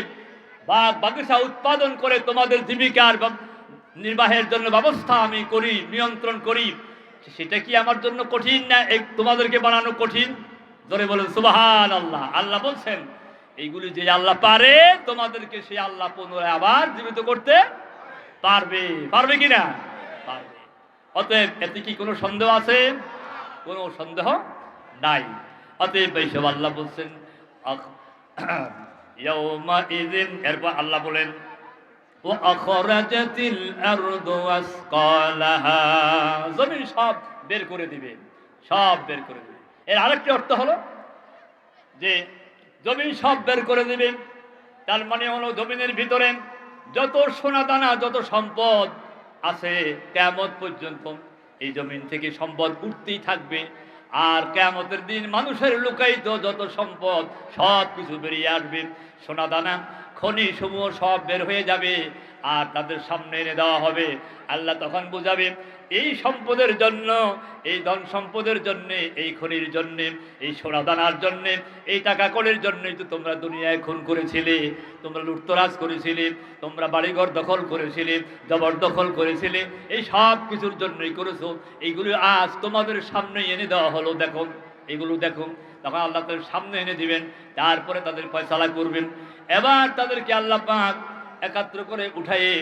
বাগিচা উৎপাদন করে তোমাদের জীবিকার নির্বাহের জন্য ব্যবস্থা আমি করি, নিয়ন্ত্রণ করি। সেটা কি আমার জন্য কঠিন না তোমাদেরকে বানানো কঠিন? ধরে বলেন সুবহানাল্লাহ। আল্লাহ বলছেন, এইগুলি যে আল্লাহ পারে, তোমাদেরকে সেই আল্লাহ পুনরায় আবার জীবিত করতে পারবে। পারবে কিনা? পারবে। অতএব এতে কি কোনো সন্দেহ আছে? কোনো সন্দেহ নাই। অতএব এইসব আল্লাহ বলছেন ইয়াউমা ইযিন। এরপর আল্লাহ বলেন, ওয়া আখরাজাতিল আরদু আসকালাহা, জমিন সব বের করে দিবে, সব বের করে দিবে। এর আরেকটি অর্থ হলো যে জমিন সব বের করে দিবে, তার মানে হলো জমিনের ভিতরে যত সোনা দানা, যত সম্পদ আছে, কিয়ামত পর্যন্ত এই জমিন থেকে সম্পদ উঠতেই থাকবে। আর কিয়ামতের দিন মানুষের লুকায়িত যত সম্পদ সব কিছু বেরিয়ে আসবে। সোনা দানা, খনি সমূহ সব বের হয়ে যাবে আর তাদের সামনে এনে দেওয়া হবে। আল্লাহ তখন বুঝাবে, এই সম্পদের জন্য, এই ধন সম্পদের জন্যে, এই খনির জন্যে, এই সোনা দানার জন্যে, এই টাকা কড়ির জন্যই তো তোমরা দুনিয়ায় খুন করেছিলে, তোমরা লুটতরাজ করেছিলে, তোমরা বাড়িঘর দখল করেছিলে, জবরদখল করেছিলে, এই সব কিছুর জন্যই করেছো। এইগুলো আজ তোমাদের সামনে এনে দেওয়া হলো, দেখো এগুলো দেখো। তখন আল্লাহ তাদের সামনে এনে দিবেন, তারপরে তাদের ফয়সালা করবেন। এবার তাদেরকে আল্লাহ পাক একাত্র করে উঠাইয়ে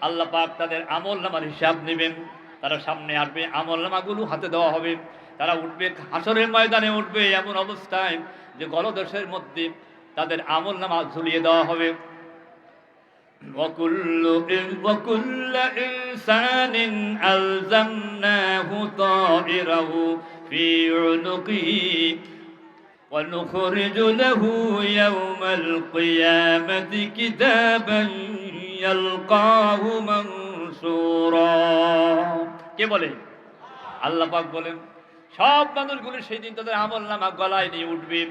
আল্লাহ পাক তাদের আমল নামার হিসাব নেবেন। তারা সামনে আসবে, আমল নামাগুলো হাতে দেওয়া হবে, তারা উঠবে, হাসরের ময়দানে উঠবে এমন অবস্থায় যে গলদেশের মধ্যে তাদের আমল নামা ঝুলিয়ে দেওয়া হবে। وكل إنسان ألزمناه طائره في عنقه ونخرج له يوم القيامة كتابا يلقاه منشورا। কে বলে? আল্লাহ পাক বলেন, সব মানুষগুলো সেই দিন তাদের আমল নামা গলায় নিয়ে উঠবে।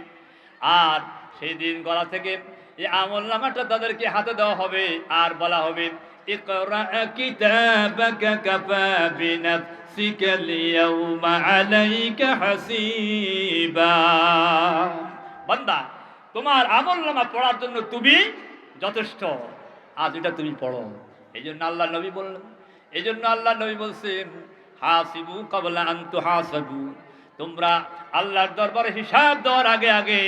আর সেই দিন গলা থেকে এই আমল নামাটা তাদেরকে হাতে দেওয়া হবে আর বলা হবে, ইকরা কিতাবাকা কাফা বিনাফসিকা আল-ইয়াওমা আলাইকা হাসিবা। বান্দা তোমার আমলনামা পড়ার জন্য তুমি যথেষ্ট, আজ এটা তুমি পড়ো। এই জন্য আল্লাহ নবী বললেন, এই জন্য আল্লাহ নবী বলছেন হাসিবু ক্বাবলা আন তুহাসাবু, তোমরা আল্লাহর দরবারে হিসাব দেওয়ার আগে আগে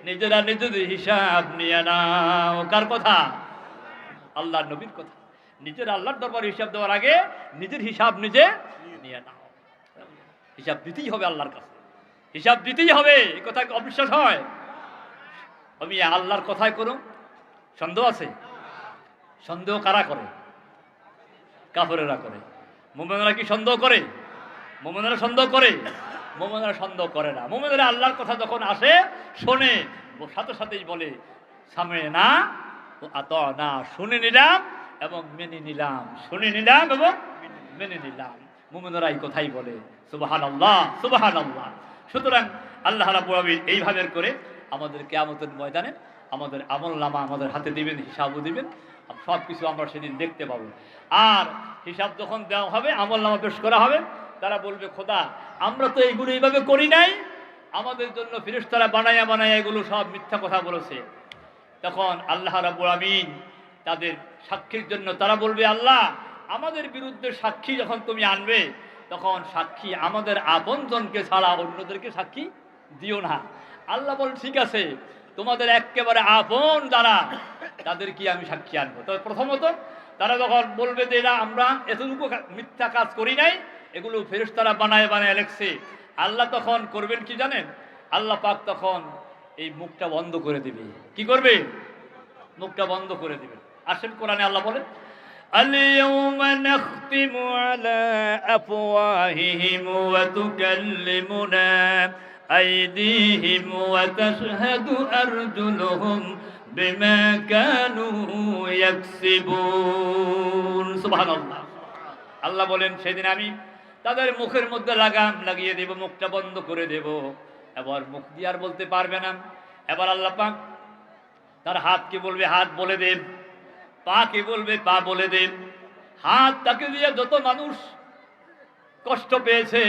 নিজেরা নিজেদের হিসাব নিয়ে নাও। কার কথা? আল্লাহ নবীর কথা। নিজের আল্লাহর দরবারে হিসাব দেওয়ার আগে নিজের হিসাব নিজে নিয়ে নাও। হিসাব দিতেই হবে আল্লাহর কাছে, হিসাব দিতেই হবে। এই কথা অবিশ্বাস হয়? আমি আল্লাহর কথায় কোনো সন্দেহ আছে? সন্দেহ কারা করে? কাফেরেরা করে। মুমিনরা কি সন্দেহ করে? মুমিনরা সন্দেহ করে? মুমিনরা সন্দেহ করে না। মুমিনরা আল্লাহর কথা যখন আসে শোনে, সাথে সাথেই বলে সামি'না ওয়া আতা'না, শুনে নিলাম এবং মেনে নিলাম, শুনে নিলাম এবং মেনে নিলাম। মুমিনরা এই কথাই বলে। সুবহানাল্লাহ, সুবহানাল্লাহ। সুতরাং আল্লাহ রাব্বুল আলামিন এইভাবে করে আমাদের কিয়ামতের ময়দানে আমাদের আমলনামা আমাদের হাতে দিবেন, হিসাবও দিবেন, সব কিছু আমরা সেদিন দেখতে পাবো। আর হিসাব যখন দেওয়া হবে, আমলনামা পেশ করা হবে, তারা বলবে খোদা আমরা তো এইগুলো এইভাবে করি নাই, আমাদের জন্য ফেরেশতারা বানায়া বানায়া এগুলো সব মিথ্যা কথা বলেছে। তখন আল্লাহ রাব্বুল আমিন তাদের সাক্ষীর জন্য তারা বলবে আল্লাহ আমাদের বিরুদ্ধে সাক্ষী যখন তুমি আনবে, তখন সাক্ষী আমাদের আপনজনকে ছাড়া অন্যদেরকে সাক্ষী দিও না। আল্লাহ বল ঠিক আছে, তোমাদের একেবারে আপন যারা তাদের কি আমি সাক্ষী আনবো। তবে প্রথমত তারা যখন বলবে যে এরা আমরা এতটুকু মিথ্যা কাজ করি নাই, এগুলো ফেরেশতারা বানায় বানায় লেখছে, আল্লাহ তখন করবেন কি জানেন? আল্লাহ পাক তখন এই মুখটা বন্ধ করে দিবে। কি করবে? মুখটা বন্ধ করে দিবে। আসেন কোরআনে আল্লাহ বলেন আল-ইয়াওমা নাখতিমু আলা আফওয়াহিহিম ওয়া তুকাল্লিমুনা আইদিহিম ওয়া তাশহাদু আরজুলুহুম বিমা কানু ইয়াকসিবুন। সুবহানাল্লাহ। আল্লাহ বলেন সেদিন আমি তাদের মুখের মধ্যে লাগাম লাগিয়ে দেব, মুখটা বন্ধ করে দেব, এবার মুখ দিয়ে আর বলতে পারবে না। এবার আল্লাহ পাক তার হাতকে বলবে হাত বলে দেব, পা কে বলবে পা বলে দেব। হাত তাকে দিয়ে যত মানুষ কষ্ট পেয়েছে,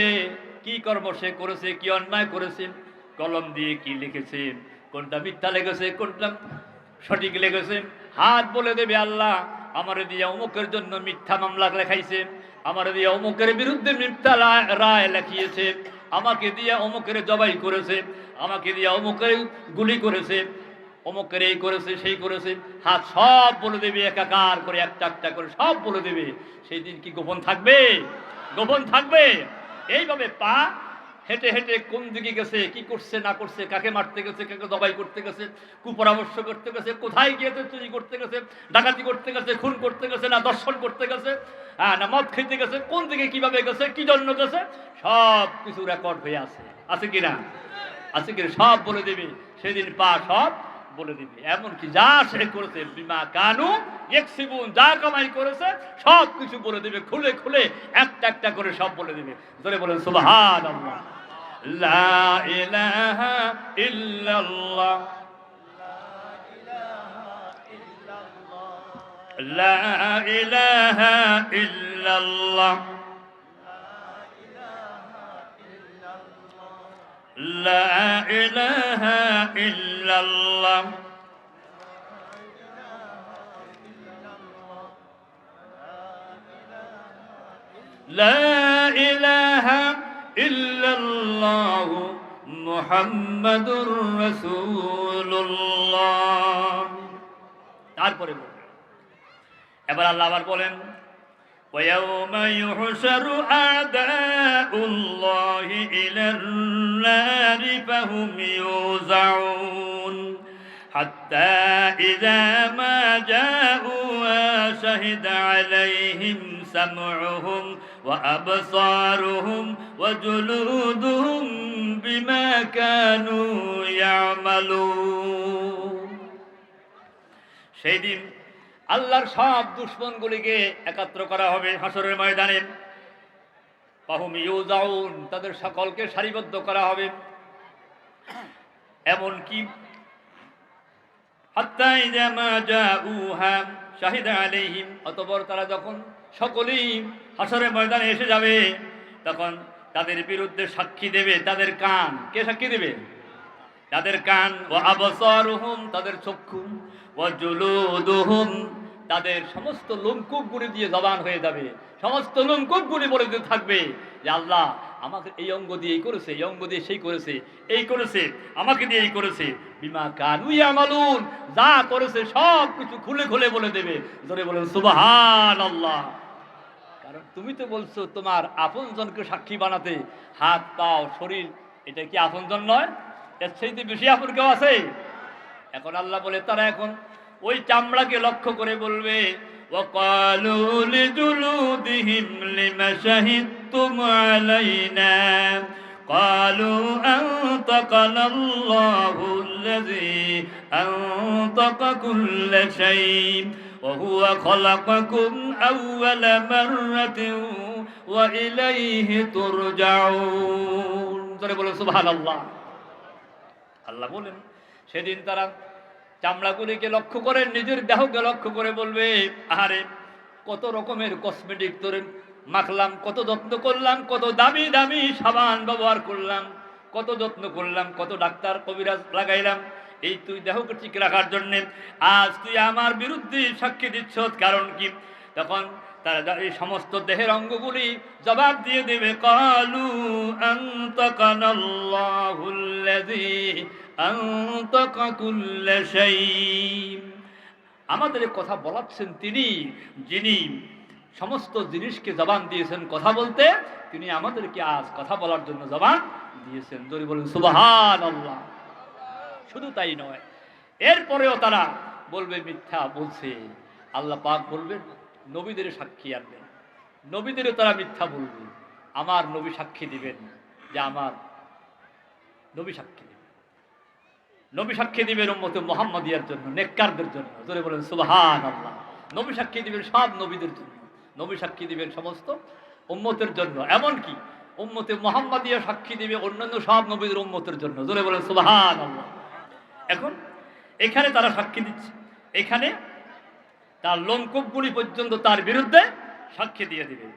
কি কর্ম সে করেছে, কি অন্যায় করেছে, কলম দিয়ে কি লিখেছে, কোনটা মিথ্যা লেগেছে, কোনটা সঠিক লেগেছে, হাত বলে দেবে আল্লাহ আমারে দিয়ে অমুকের জন্য মিথ্যা মামলা লেখাইছে, আমারে দিয়ে অমুকের বিরুদ্ধে মিথ্যা রায় লেখিয়েছে, আমাকে দিয়ে অমুকের জবাই করেছে, আমাকে দিয়ে অমুকের গুলি করেছে, অমুকের এই করেছে সেই করেছে। হাত সব বলে দেবে, একাকার করে একটা একটা করে সব বলে দেবে। সেই দিন কি গোপন থাকবে? গোপন থাকবে। এইভাবে পা হেঁটে হেঁটে কোন দিকে গেছে, কি করছে না করছে, কাকে মারতে গেছে, কাকে জবাই করতে গেছে, কুপরামর্শ করতে গেছে, কোথায় গিয়েছে, চুরি করতে গেছে, ডাকাতি করতে গেছে, খুন করতে গেছে, না দর্শন করতে গেছে, না মদ খেতে গেছে, কোন দিকে কিভাবে গেছে, কি জন্য গেছে, সব কিছু রেকর্ড হয়ে আছে। আছে কিনা? আছে কিনা? সব বলে দেবে সেদিন পা সব বলে দিবে। এমনকি যা সে করেছে বিমা কানু ইয়াকসিবুন, যা কামাই করেছে সব কিছু বলে দিবে, খুলে খুলে একটা একটা করে সব বলে দিবে। ধরে বলেন সুবহানাল্লাহ। লা ইলাহা ইল্লাল্লাহ, লা ইলাহা ইল্লাল্লাহ, লা ইলাহা ইল্লাল্লাহ, লা ইলাহা ইল্লাল্লাহু মুহাম্মাদুর রাসূলুল্লাহ। তারপরে এবার আল্লাহ আবার বলেন وَيَوْمَ يُحْشَرُ أَعْدَاءُ اللَّهِ إِلَى النَّارِ فَهُمْ يُوزَعُونَ حَتَّى إِذَا مَا جَاءُوهَا شَهِدَ عَلَيْهِمْ سَمْعُهُمْ وَأَبْصَارُهُمْ وَجُلُودُهُمْ بِمَا كَانُوا يَعْمَلُونَ। সেই দিন আল্লাহর সব দুশমনগুলিকে একত্র করা হবে হাসরের ময়দানে। ফাহুম ইউজাউন, তাদের সকলকে সারিবদ্ধ করা হবে। এমন কি হাত্তা ইযা মা জাউহা শাহিদা আলাইহিম, অতঃপর তারা যখন সকলেই হাসরের ময়দানে এসে যাবে, তখন তাদের বিরুদ্ধে সাক্ষী দেবে তাদের কান। কে সাক্ষী দেবে? তাদের কান, ওয়া আবসারুহুম তাদের চক্ষু, ওয়া জুলুদুহুম তাদের সমস্ত লোমকূপগুলি দিয়ে জবান হয়ে যাবে, সমস্ত লোমকূপগুলি বলে দিতে থাকবে যে আল্লাহ আমাকে এই অঙ্গ দিয়ে এই করেছে, এই অঙ্গ দিয়ে সেই করেছে, এই করেছে, আমাকে দিয়ে এই করেছে, বিমা কানু ইয়ামালুন যা করেছে সব কিছু খুলে খুলে বলে দেবে। জোরে বলেন সুবহানাল্লাহ। কারণ তুমি তো বলছো তোমার আপনজনকে সাক্ষী বানাতে, হাত পাও শরীর, এটা কি আপনজন নয়? এর চাইতে বেশি আপন কেউ আছে? এখন আল্লাহ বলে তারা এখন ওই চামড়াকে লক্ষ্য করে বলবে, ওয়াকালু লিজুলুদিহিম লিমা শাহিদতুম আলাইনা ক্বালু আনতাকানাল্লাহুল্লাযী আনতাকা কুল্লা শাই ওয়া হুয়া খালাকাকুম আউওয়ালা মাররাতিন ওয়া ইলাইহি তুরজাউন। জোরে বলো সুবহানাল্লাহ। আল্লাহ বলেন সেদিন তারা চামড়াগুলিকে লক্ষ্য করে, নিজের দেহকে লক্ষ্য করে বলবে, আহারে কত রকমের কসমেটিক তোরে মাখলাম, কত যত্ন করলাম, কত দামি দামি সাবান ব্যবহার করলাম, কত যত্ন করলাম, কত ডাক্তার কবিরাজ লাগাইলাম এই তুই দেহকে ঠিক রাখার জন্যে, আজ তুই আমার বিরুদ্ধে সাক্ষী দিচ্ছ, কারণ কি? তখন তারা এই সমস্ত দেহের অঙ্গগুলি জবাব দিয়ে দেবে, ক্বালু আনতাকানাল্লাহুল্লাযী আনতাকা কুল্লা শাই। আমাদের কথা বলাচ্ছেন তিনি, যিনি সমস্ত জিনিসকে জবান দিয়েছেন কথা বলতে, তিনি আমাদেরকে আজ কথা বলার জন্য জবান দিয়েছেন। জোরে বলেন সুবহানাল্লাহ। শুধু তাই নয়, এরপরেও তারা বলবে মিথ্যা বলছে। আল্লাহ পাক বলবেন নবীদের সাক্ষী আনবেন, নবীদেরও তারা মিথ্যা বলবে। আমার নবী সাক্ষী দিবেন যে আমার নবী সাক্ষী দিবেন, নবী সাক্ষী দিবেন উম্মতে মুহাম্মাদিয়ার জন্য, নেককারদের জন্য। জোরে বলেন সুবহানাল্লাহ। নবী সাক্ষী দিবেন সব নবীদের জন্য, নবী সাক্ষী দিবেন সমস্ত উম্মতের জন্য, এমনকি উম্মতে মুহাম্মাদিয়া সাক্ষী দিবে অন্যান্য সব নবীদের উম্মতের জন্য। জোরে বলেন সুবহানাল্লাহ। এখন এখানে তারা সাক্ষী দিচ্ছে, এখানে তার লোমকূপগুলি পর্যন্ত তার বিরুদ্ধে সাক্ষী দিয়ে দিবে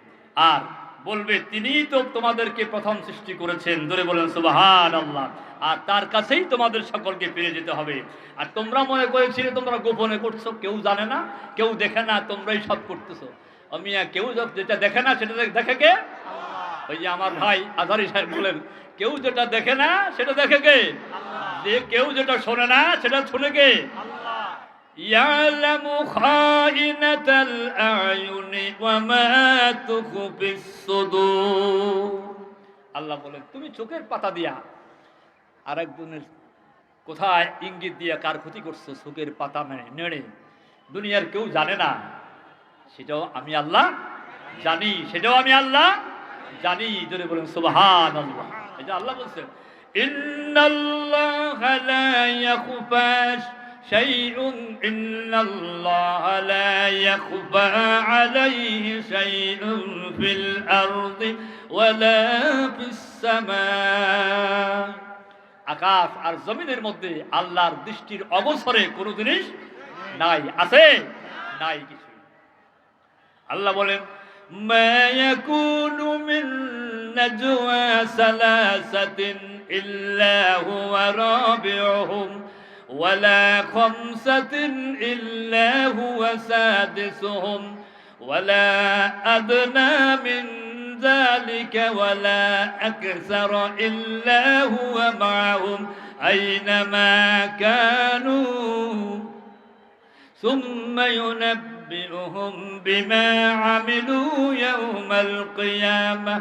আর বলবে তিনিই তো তোমাদেরকে প্রথম সৃষ্টি করেছেন। জোরে বলেন সুবহানাল্লাহ। আর তার কাছেই তোমাদের সকলকে ফিরে যেতে হবে। আর তোমরা মনে করেছিলে তোমরা গোপনে করছো, কেউ জানে না, কেউ দেখে না, তোমরাই সব করতেছো। আমিয়া কেউ যেটা দেখে না সেটা দেখে কে? ওই যে আমার ভাই আজহারী সাহেব বলেন, কেউ যেটা দেখে না সেটা দেখে কে? যে কেউ যেটা শোনে না সেটা শুনে কে? ইয়ালামু খাইনাতাল আয়ুনি ওয়া মা তুখফিস সুদূর। আল্লাহ বলেন তুমি চোখের পাতা দিয়া আরেকজনের কোথায় ইঙ্গিত দিয়া কার ক্ষতি করছো, চোখের পাতা নেড়ে, দুনিয়ার কেউ জানে না, সেটাও আমি আল্লাহ জানি, সেটাও আমি আল্লাহ জানি। জোরে বলেন সুবহানাল্লাহ। এটা আল্লাহ বলছেন, ইন্নাল্লাহা লা ইয়াখফা শাইউন, ইন্নাল্লাহা লা ইয়াখফা আলাইহি শাইউন ফিল আরদি ওয়ালা ফিস সামা। আকাশ আর জমিনের মধ্যে আল্লাহর দৃষ্টির অগোচরে কোনো জিনিস নাই, আছে? নাই কিছু। আল্লাহ বলেন, মা ইয়াকুনু মিন নাজওয়া সালাসাতিন ইল্লা হুয়া রাবিউহুম ওয়ালা খামসাতিন ইল্লা হুয়া সাদিসুহুম ওয়ালা আদনা মিন যালিকা ওয়ালা আকসারা ইল্লা হুয়া মাআহুম আইনামা কানু সুম্মা ينبئهم بما عملوا يوم القيامة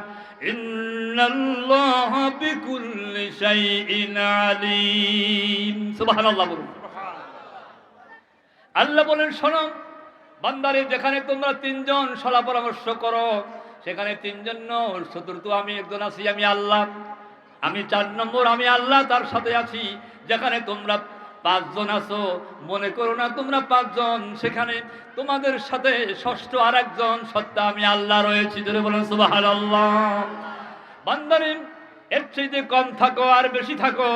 إن الله بكل شيء عليم। سبحان الله। আল্লাহ বলেন শোনো বান্দারে, যেখানে তোমরা তিনজন সলা পরামর্শ করো সেখানে তিনজন নয়, চতুর্থ আমি একজন আছি, আমি আল্লাহ। আমি 4 নম্বর, আমি আল্লাহ তার সাথে আছি। যেখানে তোমরা 5 জন আছো, মনে করো না তোমরা 5 জন, সেখানে তোমাদের সাথে ষষ্ঠ আর একজন সত্তা আমি আল্লাহ রয়েছি। ধরে বলেন সুবহানাল্লাহ। বান্দারে এর চাইতে কম থাকো আর বেশি থাকো,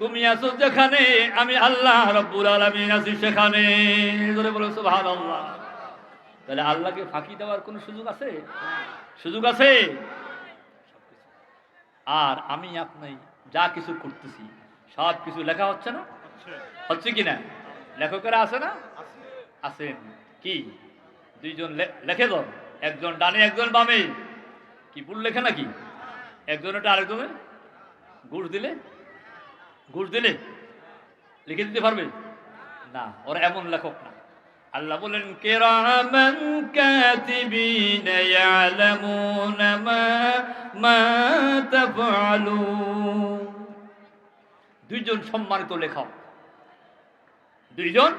তুমি আছো যেখানে আমি আল্লাহ রাব্বুল আলামিন আছি সেখানে। ধরে বলেন সুবহানাল্লাহ। তাহলে আল্লাহকে ফাঁকি দেওয়ার কোনো সুযোগ আছে? সুযোগ আছে? আর আমি আপনি যা কিছু করতেছি সব কিছু লেখা হচ্ছে না, হচ্ছে কি না? লেখকেরা আছে না? আছেন। কি দুইজন লেখে তো, একজন ডানে একজন বামে। কি ভুল লেখে নাকি? একজনটা আরেকজনে ঘুষ দিলে লিখে দিতে পারবে না, ওরা এমন লেখক না। আল্লাহ বলেন কিরামান কাতিবিনা ইয়ালামুনা মা তাফআলুন। দুইজন সম্মানিত লেখক, দুইজন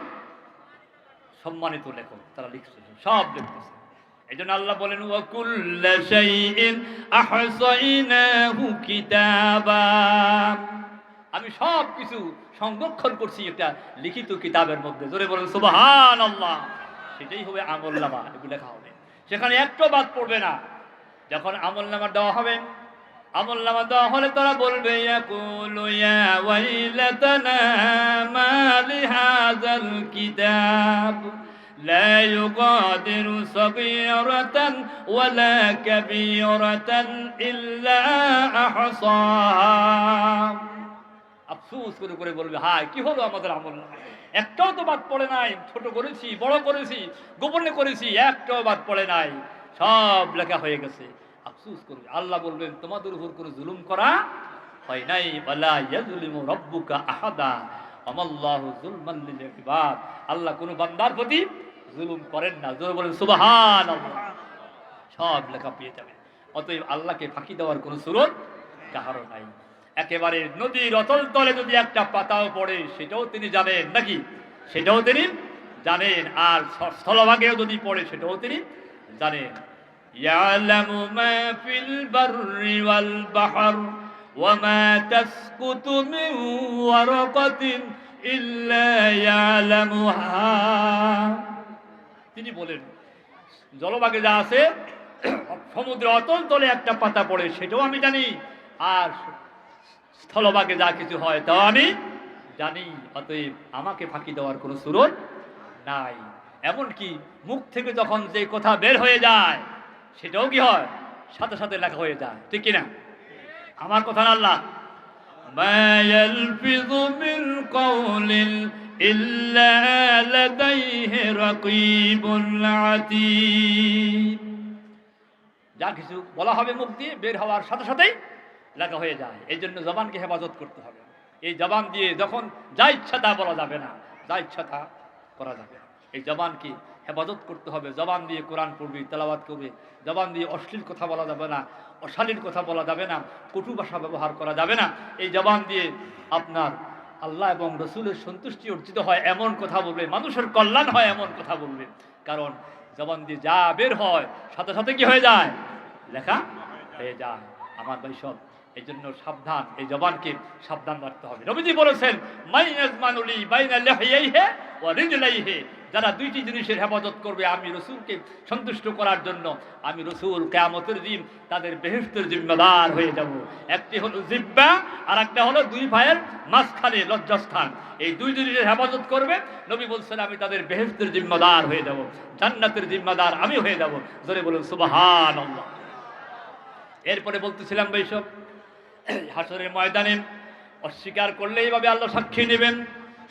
সম্মানিত লেখক, তারা লিখছে, সব লিখতেছে। এই জন্য আল্লাহ বলেন ওয়া কুল্লা শাইইন আহসাইনাহু কিতাবা, আমি সব কিছু সংরক্ষণ করছি একটা লিখিত কিতাবের মধ্যে। জোরে বলেন সুবহানাল্লাহ। সেটাই হবে আমলনামা, এগুলো লেখা হবে, সেখানে একটু বাদ পড়বে না। যখন আমলনামা দেওয়া হবে, আমলনামা দেওয়া হলে তারা বলবে ইয়াকুলু ইয়া ওয়াইলাতানা মা লিহাযাল কিতাব লা ইউগাদিরু সাগীরাতান ওয়ালা কাবীরাতান ইল্লা আহসাহা। আফসোস করে করে বলবে হায় কি হলো আমাদের আমলনামা, একটাও তো বাদ পড়ে নাই। ছোট করেছি, বড় করেছি, গোপনে করেছি, একটাও বাদ পড়ে নাই, সব লেখা হয়ে গেছে। আফসোস করবে। আল্লাহ বলবেন তোমাদের উপর কোনো জুলুম করা হয় নাই। ওয়ালা ইয়াজলিমু রাব্বুকা আহাদা আমাল্লাহু যুলমান লিল ইবাদ। আল্লাহ কোনো বান্দার প্রতি জুলুম করেন না। জোরে বলেন সুবহানাল্লাহ। সব লেখা পেয়ে যাবে। অতএব আল্লাহকে ফাঁকি দেওয়ার কোনো সুযোগ কারো নাই। একেবারে নদীর অতল তলে যদি একটা পাতাও পড়ে সেটাও তিনি জানেন নাকি? সেটাও তিনি জানেন। আর স্থলভাগেও যদি পড়ে সেটাও তিনি জানেন। ইয়ালামু মা ফিল বাররি ওয়াল বাহর ওয়া মা তাসকুতু মিন ওয়ারাকাতিন ইল্লা ইয়ালামুহা। তিনি বলেন জলভাগে যা আছে, সমুদ্র অতল তলে একটা পাতা পড়ে সেটাও আমি জানি, আর স্থলভাগে যা কিছু হয় তাও আমি জানি। অতএব আমাকে ফাঁকি দেওয়ার কোনো সুযোগ নাই। এমনকি মুখ থেকে যখন যে কথা বের হয়ে যায় সেটাও কি হয়, সাথে সাথে লেখা হয়ে যায়, ঠিক কিনা? আমার কথা না আল্লাহ মা ইয়ালফিযু মিন কাওলিন ইল্লা লাদাইহি রাকীবুন আতীদ। যা কিছু বলা হবে মুখ দিয়ে বের হওয়ার সাথে সাথেই লেখা হয়ে যায়। এই জন্য জবানকে হেফাজত করতে হবে। এই জবান দিয়ে যখন যা ইচ্ছা তা বলা যাবে না, যা ইচ্ছা তা করা যাবে না। এই জবানকে হেফাজত করতে হবে। জবান দিয়ে কোরআন পড়বে, তেলাওয়াত করবে। জবান দিয়ে অশ্লীল কথা বলা যাবে না, অশালীন কথা বলা যাবে না, কটু ভাষা ব্যবহার করা যাবে না। এই জবান দিয়ে আপনার আল্লাহ এবং রসুলের সন্তুষ্টি অর্জিত হয় এমন কথা বলবে, মানুষের কল্যাণ হয় এমন কথা বলবে। কারণ জবান দিয়ে যা বের হয় সাথে সাথে কি হয়ে যায়, লেখা হয়ে যায়। আমার ভাই সব এই জন্য সাবধান, এই জবানকে সাবধান রাখতে হবে। নবীজি বলেছেন মাইয়াজমানুলি বাইনা লিহিয়াইহি ওয়া রিজলাইহি, যারা দুইটি জিনিসের হেফাজত করবে আমি রসুলকে সন্তুষ্ট করার জন্য, আমি রসুল কিয়ামতের দিন তাদের বেহেশতের জিম্মেদার হয়ে যাব। একটি হলো জিহ্বা আর একটা হলো দুই পায়ের মাঝখানে লজ্জাস্থান। এই দুই জিনিসের হেফাজত করবে, নবী বলছেন আমি তাদের বেহেশতের জিম্মেদার হয়ে যাব, জান্নাতের জিম্মেদার আমি হয়ে যাব। জোরে বলুন সুবহানাল্লাহ। এরপরে বলতেছিলাম বৈশব হাসরের ময়দানে অস্বীকার করলে এইভাবে আল্লাহ সাক্ষী নেবেন।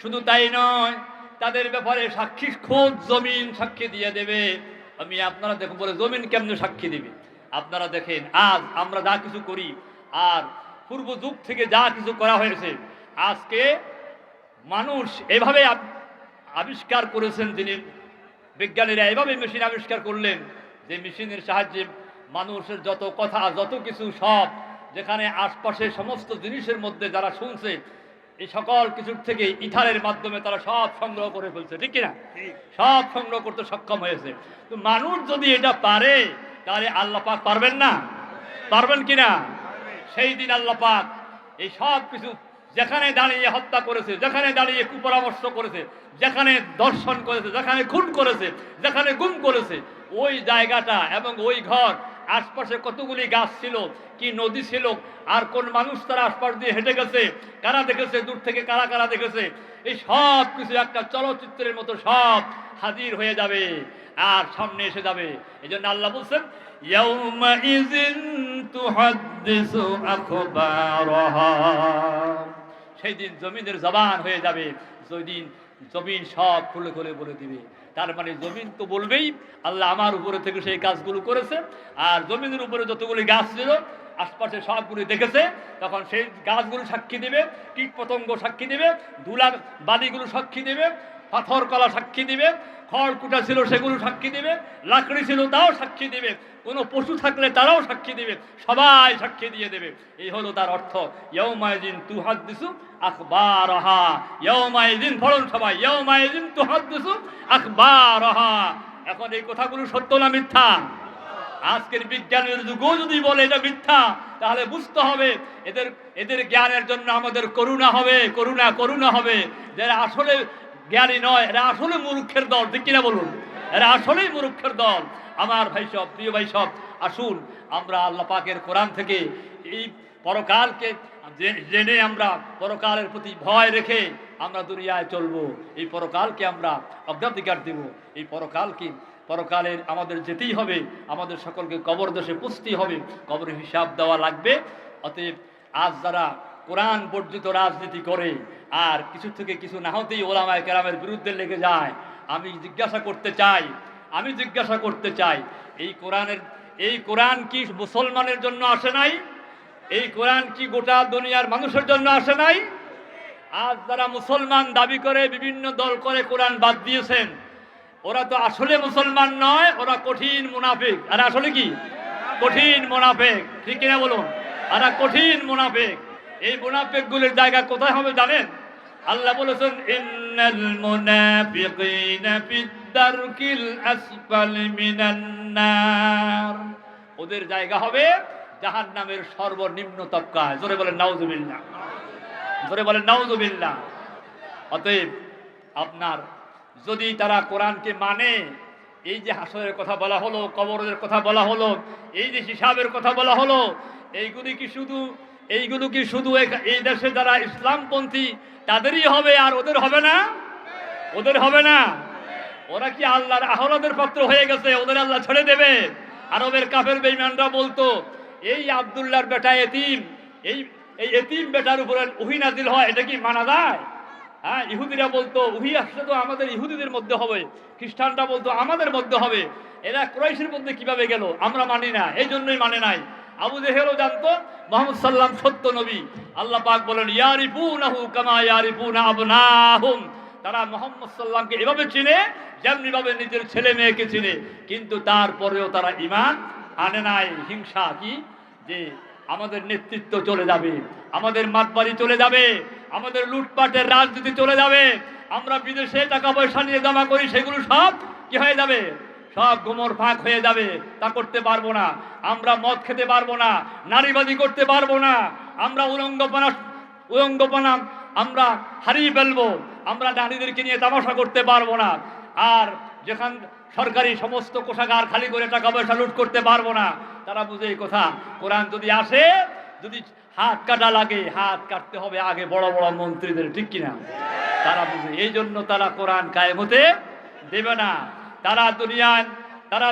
শুধু তাই নয়, তাদের ব্যাপারে সাক্ষী খোঁজ জমিন সাক্ষী দিয়ে দেবে। আমি আপনারা দেখুন বলে জমিন কেমনে সাক্ষী দিবে? আপনারা দেখেন আজ আমরা যা কিছু করি আর পূর্ব যুগ থেকে যা কিছু করা হয়েছে, আজকে মানুষ এভাবে আবিষ্কার করেছেন, যিনি বিজ্ঞানীরা এভাবে মেশিন আবিষ্কার করলেন যে মেশিনের সাহায্যে মানুষের যত কথা যত কিছু সব, যেখানে আশপাশের সমস্ত জিনিসের মধ্যে যারা শুনছে এই সকল কিছুর থেকে ইথারের মাধ্যমে তারা সব সংগ্রহ করে ফেলছে, ঠিক কিনা? সব সংগ্রহ করতে সক্ষম হয়েছে। তো মানুষ যদি এটা পারে তাহলে আল্লাহ পাক পারবেন না? পারবেন কিনা? সেই দিন আল্লাহ পাক এই সব কিছু যেখানে দাঁড়িয়ে হত্যা করেছে, যেখানে দাঁড়িয়ে কুপরামর্শ করেছে, যেখানে দর্শন করেছে, যেখানে খুন করেছে, যেখানে গুম করেছে, ওই জায়গাটা এবং ওই ঘর আশপাশে কতগুলি গাছ ছিল, কি নদী ছিল, আর কোন মানুষ তারা আশপাশ দিয়ে হেঁটে গেছে, কারা দেখেছে, দূর থেকে কারা কারা দেখেছে, এই সব কিছু একটা চলচ্চিত্রের মতো সব হাজির হয়ে যাবে আর সামনে এসে যাবে। এই জন্য আল্লাহ বলছেন ইয়াউমাইযিন তুহাদ্দিসু আখবারাহা, সেই দিন জমিনের জবান হয়ে যাবে, সেই দিন জমিন সব খুলে খুলে বলে দিবে। তার মানে জমিন তো বলবেই আল্লাহ আমার উপরে থেকে সেই কাজগুলো করেছে, আর জমিনের উপরে যতগুলি গাছ ছিল আশপাশে সবগুলি দেখেছে, তখন সেই গাছগুলো সাক্ষী দেবে, কীট পতঙ্গ সাক্ষী দেবে, ধুলার বালিগুলো সাক্ষী দেবে, পাথর কলা সাক্ষী দিবে, খড়কুটা ছিল সেগুলো সাক্ষী দিবে, লাকড়ি ছিল তাও সাক্ষী দিবে, কোনো পশু থাকলে তারাও সাক্ষী দিবে, সবাই সাক্ষী দিয়ে দেবে। এই হলো তার অর্থ, ইয়াউমাইযিন তুহাদ্দিসু আখবারাহা। ইয়াউমাইযিন পড়ুন সবাই, ইয়াউমাইযিন তুহাদ্দিসু আখবারাহা। এখন এই কথাগুলো সত্য না মিথ্যা? আজকের বিজ্ঞানের যুগও যদি বলে এটা মিথ্যা, তাহলে বুঝতে হবে এদের জ্ঞানের জন্য আমাদের করুণা হবে, করুণা হবে। যারা আসলে জ্ঞানী নয়, এরা আসলে মূর্খের দল, ঠিক কিনা বলুন? এরা আসলেই মূর্খের দল। আমার ভাই সব, প্রিয় ভাই সব, আসুন আমরা আল্লাহ পাকের কোরআন থেকে এই পরকালকে জেনে আমরা পরকালের প্রতি ভয় রেখে আমরা দুনিয়ায় চলবো, এই পরকালকে আমরা অগ্রাধিকার দেব। এই পরকালের আমাদের যেতেই হবে, আমাদের সকলকে কবর দেশে পুষতেই হবে, কবরের হিসাব দেওয়া লাগবে। অতএব আজ যারা কোরআন বর্জিত রাজনীতি করে আর কিছু থেকে কিছু না হতেই ওলামায়ে কেরামের বিরুদ্ধে লেগে যায়, আমি জিজ্ঞাসা করতে চাই এই কোরআন কি মুসলমানের জন্য আসে নাই? এই কোরআন কি গোটা দুনিয়ার মানুষের জন্য আসে নাই? আজ যারা মুসলমান দাবি করে বিভিন্ন দল করে কোরআন বাদ দিয়েছেন, ওরা তো আসলে মুসলমান নয়, ওরা কঠিন মুনাফিক। আর আসলে কি কঠিন মুনাফিক, ঠিক কিনা বলুন? আর কঠিন মুনাফিক। এই মুনাফিকগুলোর জায়গা কোথায় হবে জানেন? আল্লাহ বলেছেন, ইন্নাল মুনাফিকিনা ফিদ-দারকিল আসফালি মিনান নার। ওদের জায়গা হবে জাহান্নামের সর্বনিম্ন তবকায়। জোরে বলেন নাউজুবিল্লাহ, জোরে বলেন নাউজুবিল্লাহ। অতএব আপনার যদি তারা কোরআনকে মানে, এই যে হাসরের কথা বলা হলো, কবরের কথা বলা হলো, এই যে হিসাবের কথা বলা হলো, এইগুলো কি শুধু এই দেশে যারা ইসলামপন্থী তাদেরই হবে আর ওদের হবে না? ওদের হবে না? ওরা কি আল্লাহর আহলাদের পাত্র হয়ে গেছে? ওদের আল্লাহ ছেড়ে দেবে? আরবের কাফের বেঈমানরা বলতো, এই আব্দুল্লাহর বেটা এতিম, এই এতিম বেটার উপরে ওহী নাজিল হয়, এটা কি মানা যায়? হ্যাঁ, ইহুদিরা বলতো ওহী আসলে তো আমাদের ইহুদিদের মধ্যে হবে, খ্রিস্টানরা বলতো আমাদের মধ্যে হবে। এরা কুরাইশের মধ্যে কিভাবে গেল? আমরা মানি না, এই জন্যই মানে নাই। আবু জেহেলও জানতো মুহাম্মদ সাল্লাম সত্য নবী। আল্লাহ পাক বলেন, ইয়ারিফুনাহু কামা ইয়ারিফুনা আবনাহুম। তারা মুহাম্মদ সাল্লামকে এভাবে চিনে যেমনি ভাবে নিজের ছেলে মেয়েকে চিনে, কিন্তু তারপরেও তারা ঈমান আনে নাই। হিংসা কি? যে আমাদের নেতৃত্ব চলে যাবে, আমাদের মাতবাড়ি চলে যাবে, আমাদের লুটপাটের রাজনীতি চলে যাবে, আমরা বিদেশে টাকা পয়সা নিয়ে জমা করি, সেগুলো সব কি হয়ে যাবে? সব গোমর ফাঁক হয়ে যাবে। তা করতে পারবো না। আমরা মদ খেতে পারবো না, নারীবাদী করতে পারবো না, আমরা উলঙ্গপনা আমরা হারিয়ে ফেলবো, আমরা নারীদেরকে নিয়ে তামাশা করতে পারবো না, আর যেখান সরকারি সমস্ত কোষাগার খালি করে টাকা পয়সা লুট করতে পারবো না। তারা বুঝে এই কথা। কোরআন যদি আসে, যদি হাত কাটা লাগে, হাত কাটতে হবে আগে বড় বড় মন্ত্রীদের, ঠিক কিনা? তারা বুঝে, এই জন্য তারা কোরআন কায়েম হতে দেবে না। তারা দুনিয়ায় তারা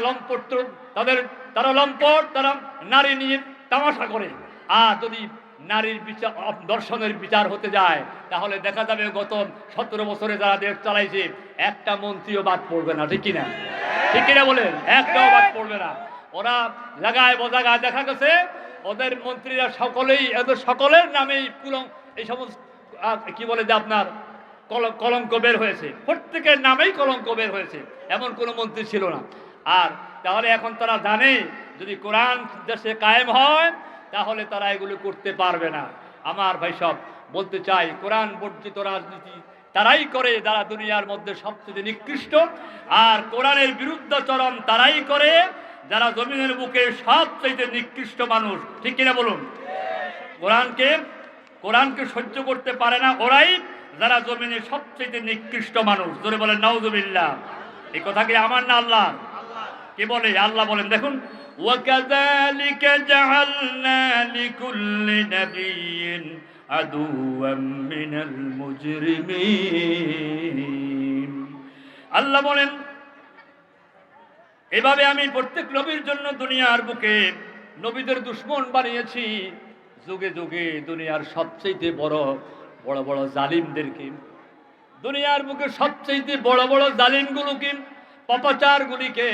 লম্পট, তারা নারী নিয়ে তামাশা করে। আর যদি নারীর বিচার, দর্শনের বিচার হতে যায়, তাহলে দেখা যাবে গত 17 বছরে যারা দেশ চালাইছে একটা মন্ত্রীও বাদ পড়বে না, ঠিক কিনা? ঠিক কিনা বলেন? একটাও বাদ পড়বে না। ওরা জায়গায় বজাগায় দেখা গেছে ওদের মন্ত্রীরা সকলের নামেই এই সমস্ত কি বলে যে আপনার কলঙ্ক বের হয়েছে, প্রত্যেকের নামেই কলঙ্ক বের হয়েছে, এমন কোনো মন্ত্রী ছিল না। আর তাহলে এখন তারা জানে যদি কোরআন দেশে কায়েম হয় তাহলে তারা এগুলো করতে পারবে না। আমার ভাই সব বলতে চাই, কোরআন বর্জিত রাজনীতি তারাই করে যারা দুনিয়ার মধ্যে সবচেয়ে নিকৃষ্ট, আর কোরআনের বিরুদ্ধাচরণ তারাই করে যারা জমিনের বুকে সবচেয়ে নিকৃষ্ট মানুষ, ঠিক কিনা বলুন? কোরআনকে সহ্য করতে পারে না ওরাই যারা জমিনে সবচেয়ে নিকৃষ্ট মানুষ। জোরে বলেন নাউজুবিল্লাহ। এই কথা কি আমার না আল্লাহ? কে বলে? আল্লাহ বলেন, দেখুন, وَكَذَلِكَ جَعَلْنَا لِكُلِّ نَبِيٍّ عَدُوًّا مِّنَ الْمُجْرِمِينَ। আল্লাহ বলেন, এভাবে আমি প্রত্যেক নবীর জন্য দুনিয়ার বুকে নবীদের দুশমন বানিয়েছি। যুগে যুগে দুনিয়ার সবচেয়ে বড় বড় বড় জালিমদেরকে, দুনিয়ার বুকে সবচেয়ে বড় বড় জালিমগুলোকে, পাপাচারগুলিকে,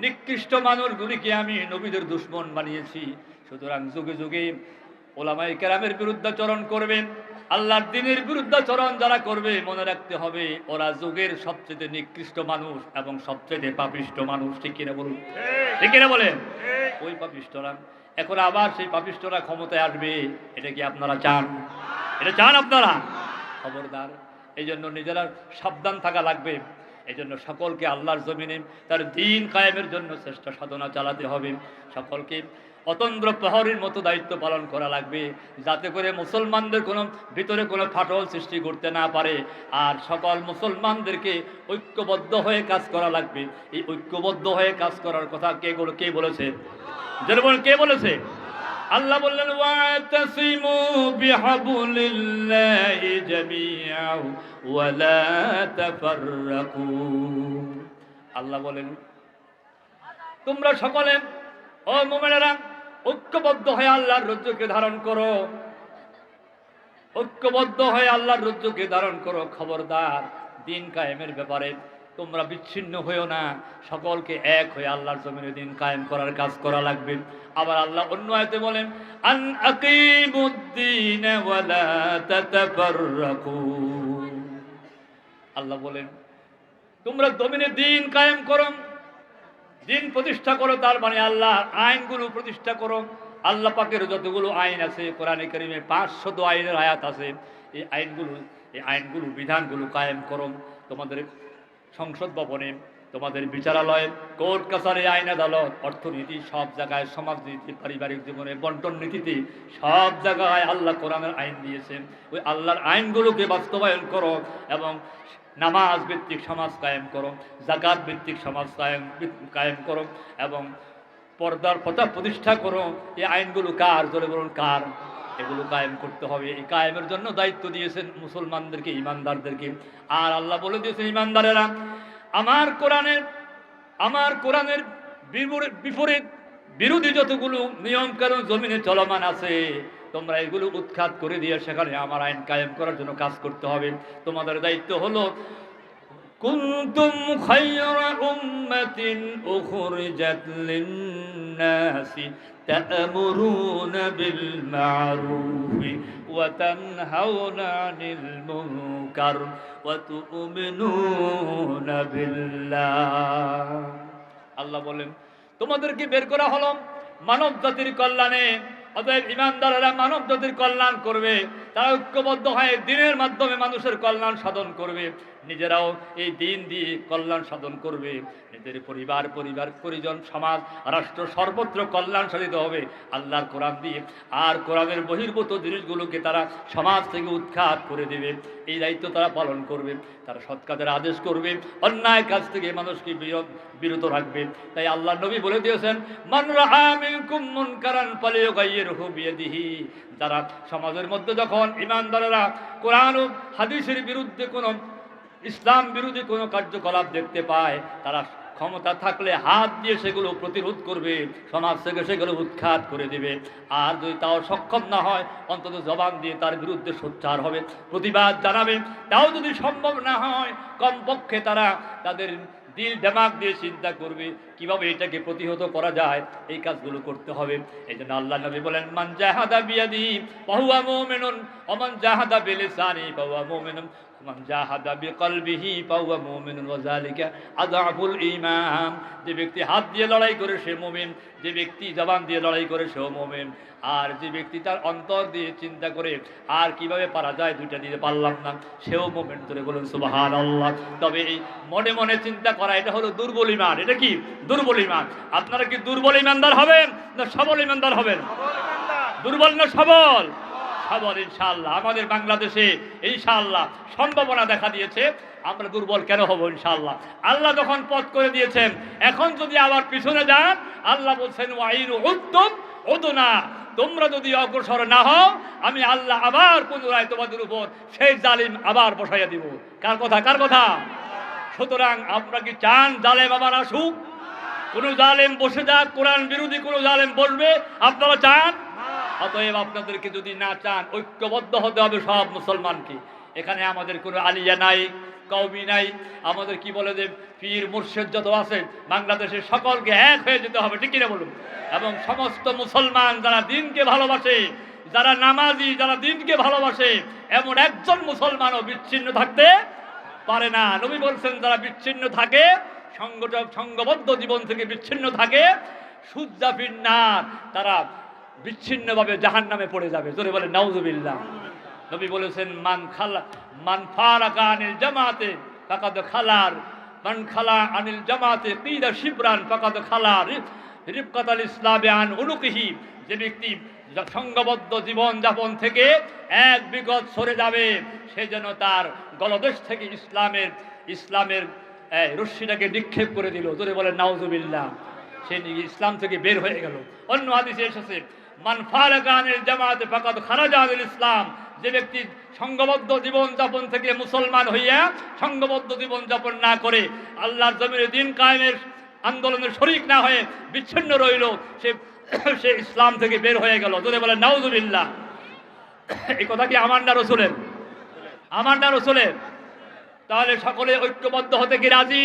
নিকৃষ্ট মানুষগুলিকে আমি নবীদের দুশমন বানিয়েছি। সুতরাং যুগে যুগে ওলামায়ে কেরামের বিরুদ্ধাচরণ করবেন, আল্লাহর দ্বীনের বিরুদ্ধাচরণ যারা করবে মনে রাখতে হবে ওরা যুগের সবচেয়ে নিকৃষ্ট মানুষ এবং সবচেয়ে পাপিষ্ট মানুষ। ঠিক কিনা বলুন? ঠিক কিনা বলেন? ওই পাপিষ্টরা এখন আবার সেই পাপিষ্টরা ক্ষমতায় আসবে, এটা কি আপনারা চান? এটা চান আপনারা? খবরদার। এই জন্য নিজেরা সাবধান থাকা লাগবে। এই জন্য সকলকে আল্লাহর জমিনে তার দ্বীন কায়েমের জন্য চেষ্টা সাধনা চালাতে হবে। সকলকে অতন্দ্র প্রহরীর মতো দায়িত্ব পালন করা লাগবে, যাতে করে মুসলমানদের কোনো ভিতরে কোনো ফাটল সৃষ্টি করতে না পারে। আর সকল মুসলমানদেরকে ঐক্যবদ্ধ হয়ে কাজ করা লাগবে। এই ঐক্যবদ্ধ হয়ে কাজ করার কথা কে বলেছে? যেমন কে বলেছে? আল্লাহ বললেন ওয়াতাসিমু বিহাবলিল্লাহি জামিআ ওয়া লা তাফাররাকু। আল্লাহ বলেন তোমরা সকলে ও মুমিনেরা ঐক্যবদ্ধ হয়ে আল্লাহর রজ্জুকে ধারণ করো, ঐক্যবদ্ধ হয়ে আল্লাহর রজ্জুকে ধারণ করো। খবরদার, দ্বীন কায়েমের ব্যাপারে তোমরা বিচ্ছিন্ন হয়েও না, সকলকে এক হয়ে আল্লাহর জমিনে দ্বীন কায়েম করার কাজ করা লাগবে। আবার আল্লাহ অন্য আয়াতে বলেন আন আকিমুদ্দীন ওয়া লা তাতাফাররাকু। আল্লাহ বলেন তোমরা জমিনে দ্বীন কায়েম করো, দ্বীন প্রতিষ্ঠা করো, তার মানে আল্লাহর আইনগুলো প্রতিষ্ঠা করো। আল্লাহ পাকের যতগুলো আইন আছে কোরআনে কারিমে 500 আইনের আয়াত আছে, এই আইনগুলো বিধানগুলো কায়েম করো। তোমাদের সংসদ ভবনে, তোমাদের বিচারালয়ে, কোর্ট কাছারি, আইন আদালত, অর্থনীতি, সব জায়গায়, সমাজনীতি, পারিবারিক জীবনে, বন্টন নীতিতে, সব জায়গায় আল্লাহ কোরআনের আইন দিয়েছেন। ওই আল্লাহর আইনগুলোকে বাস্তবায়ন করো এবং নামাজ ভিত্তিক সমাজ কায়েম করো, যাকাত ভিত্তিক সমাজ কায়েম করো এবং পর্দার প্রথা প্রতিষ্ঠা করো। এই আইনগুলো কার? জোরে বলুন কার? এগুলো কায়েম করতে হবে। এই কায়েমের জন্য দায়িত্ব দিয়েছেন মুসলমানদেরকে, ইমানদারদেরকে। আর আল্লাহ বলে দিয়েছেন ইমানদারেরা আমার কোরআনের বিপরীত বিরোধী যতগুলো নিয়ম কানুন জমিনে চলমান আছে তোমরা এগুলো উৎখাত করে দিয়ে সেখানে আমার আইন কায়েম করার জন্য কাজ করতে হবে। তোমাদের দায়িত্ব হলো কুনতুম খায়রা উম্মাতিন উখরিজাত লিন-নাসি তা'মুরুনা বিল মা'রুফি ওয়া তানহাউনা আনিল মুনকার ওয়া তু'মিনুনা বিল্লাহ। আল্লাহ বলেন তোমাদেরকে বের করা হলো মানব জাতির কল্যাণে। অতএব ইমানদারেরা মানব জাতির কল্যাণ করবে, তারা ঐক্যবদ্ধ হয়ে দ্বীনের মাধ্যমে মানুষের কল্যাণ সাধন করবে, নিজেরাও এই দ্বীন দিয়ে কল্যাণ সাধন করবে, নিজের পরিবার পরিজন, সমাজ, রাষ্ট্র সর্বত্র কল্যাণ সাধিত হবে আল্লাহর কোরআন দিয়ে। আর কোরআনের বহির্ভূত জিনিসগুলোকে তারা সমাজ থেকে উৎখাত করে দেবে। এই দায়িত্ব তারা পালন করবে। তারা সৎ কাজের আদেশ করবে, অন্যায় কাজ থেকে মানুষকে বিরত রাখবে। তাই আল্লাহ নবী বলে দিয়েছেন মান রাআ মিনকুম মুনকারান ফালিয়ুগাইয়িরহু বিয়াদিহি। যারা সমাজের মধ্যে যখন ইমানদারেরা কোরআন ও হাদিসের বিরুদ্ধে কোনো, ইসলাম বিরোধী কোনো কার্যকলাপ দেখতে পায়, তারা ক্ষমতা থাকলে হাত দিয়ে সেগুলো প্রতিরোধ করবে, সমাজ থেকে সেগুলো উৎখাত করে দেবে। আর যদি তাও সক্ষম না হয় অন্তত জবান দিয়ে তার বিরুদ্ধে সোচ্চার হবে, প্রতিবাদ জানাবে। তাও যদি সম্ভব না হয় কমপক্ষে তারা তাদের দিল দিমাগ দিয়ে চিন্তা করবে কিভাবে এটাকে প্রতিহত করা যায়। এই কাজগুলো করতে হবে। এই জন্য আল্লাহ নবী বলেন মান জাহাদা বিয়াদিহি ফাহুয়া মুমিনুন ওয়া মান জাহাদা বিলিসানিহি ফাহুয়া মুমিনুন মান জাহাদা বিকলবিহি ফাহুয়া মুমিনুন ওয়া যালিকা আযআফুল ঈমান। যে ব্যক্তি হাত দিয়ে লড়াই করে সে মুমিন, যে ব্যক্তি জবান দিয়ে লড়াই করে সেও মুমিন। আর যে ব্যক্তি তার অন্তর দিয়ে চিন্তা করে আর কিভাবে পারা যায় দুইটা দিতে পারলাম না, সেও মুমিন। ধরে বলুন সুবহানাল্লাহ। তবে এই মনে মনে চিন্তা করা এটা হলো দুর্বল ঈমান। এটা কি? দুর্বল ঈমান। আপনারা কি দুর্বল ঈমানদার হবেন না সবল ঈমানদার হবেন? দুর্বল না সবল? সবল ইনশাআল্লাহ। আমাদের বাংলাদেশে ইনশাআল্লাহ সম্ভাবনা দেখা দিয়েছে। আমরা দুর্বল কেন হব? ইনশাআল্লাহ আল্লাহ যখন পথ করে দিয়েছেন, এখন যদি আবার পিছনে যান, আল্লাহ বলছেন ওয়াইরু উদ্দম ওদনা, তোমরা যদি অগ্রসর না হও আমি আল্লাহ আবার পুনরায় তোমাদের উপর সেই জালিম আবার বসাইয়া দিব। কার কথা? কার কথা? সুতরাং আপনারা কি চান জালেম আবার আসুক? কোন জালেম বসে যাক, কোরআন বিরোধী কোন জালেম বসবে আপনারা চান? অতএব আপনাদেরকে যদি না চান, ঐক্যবদ্ধ হতে হবে সব মুসলমানকে। এখানে আমাদের কোনো আলিয়া নাই, কওমি নাই, আমাদের কি বলে যে পীর মুর্শিদ যত আছে বাংলাদেশের সকলকে এক হয়ে যেতে হবে, ঠিক কিনা বলুন? এবং সমস্ত মুসলমান যারা দিনকে ভালোবাসে, যারা নামাজি, যারা দিনকে ভালোবাসে, এমন একজন মুসলমানও বিচ্ছিন্ন থাকতে পারে না। নবী বলছেন যারা বিচ্ছিন্ন থাকে, সংঘবদ্ধ জীবন থেকে বিচ্ছিন্ন থাকে, সুজ্জাফিন নার, তারা বিচ্ছিন্নভাবে জাহান্নামে পড়ে যাবে। জোরে বলে নাউজুবিল্লাহ। নবী বলেছেন মান ফারাকা আনিল জামাতে ফাকাদ খালার, মান খালা আনিল জামাতে কিদা শিবরান ফাকাদ খালার রিফকাতাল ইসলামে আন উনুকিহি। যে ব্যক্তি সংঘবদ্ধ জীবন যাপন থেকে এক বিগত সরে যাবে, সে যেন তার গলদেশ থেকে ইসলামের রশ্মিটাকে নিক্ষেপ করে দিল। জোরে বলে নাউজুবিল্লাহ। সে ইসলাম থেকে বের হয়ে গেল। অন্য হাদিসে এসেছে মান ফারাকা আনিল জামাতে ফাকাদ খারাজা আনিল ইসলাম। যে ব্যক্তি সংঘবদ্ধ জীবন যাপন থেকে মুসলমান হইয়া সংঘবদ্ধ জীবন যাপন না করে আল্লাহর জমিনে দিন কায়েমের আন্দোলনের শরীক না হয়ে বিচ্ছিন্ন রইল, সে ইসলাম থেকে বের হয়ে গেল। যদি বলে নাউজুবিল্লাহ। এই কথা কি আমার না রসুলের? আমার না রসুলের? তাহলে সকলে ঐক্যবদ্ধ হতে কি রাজি?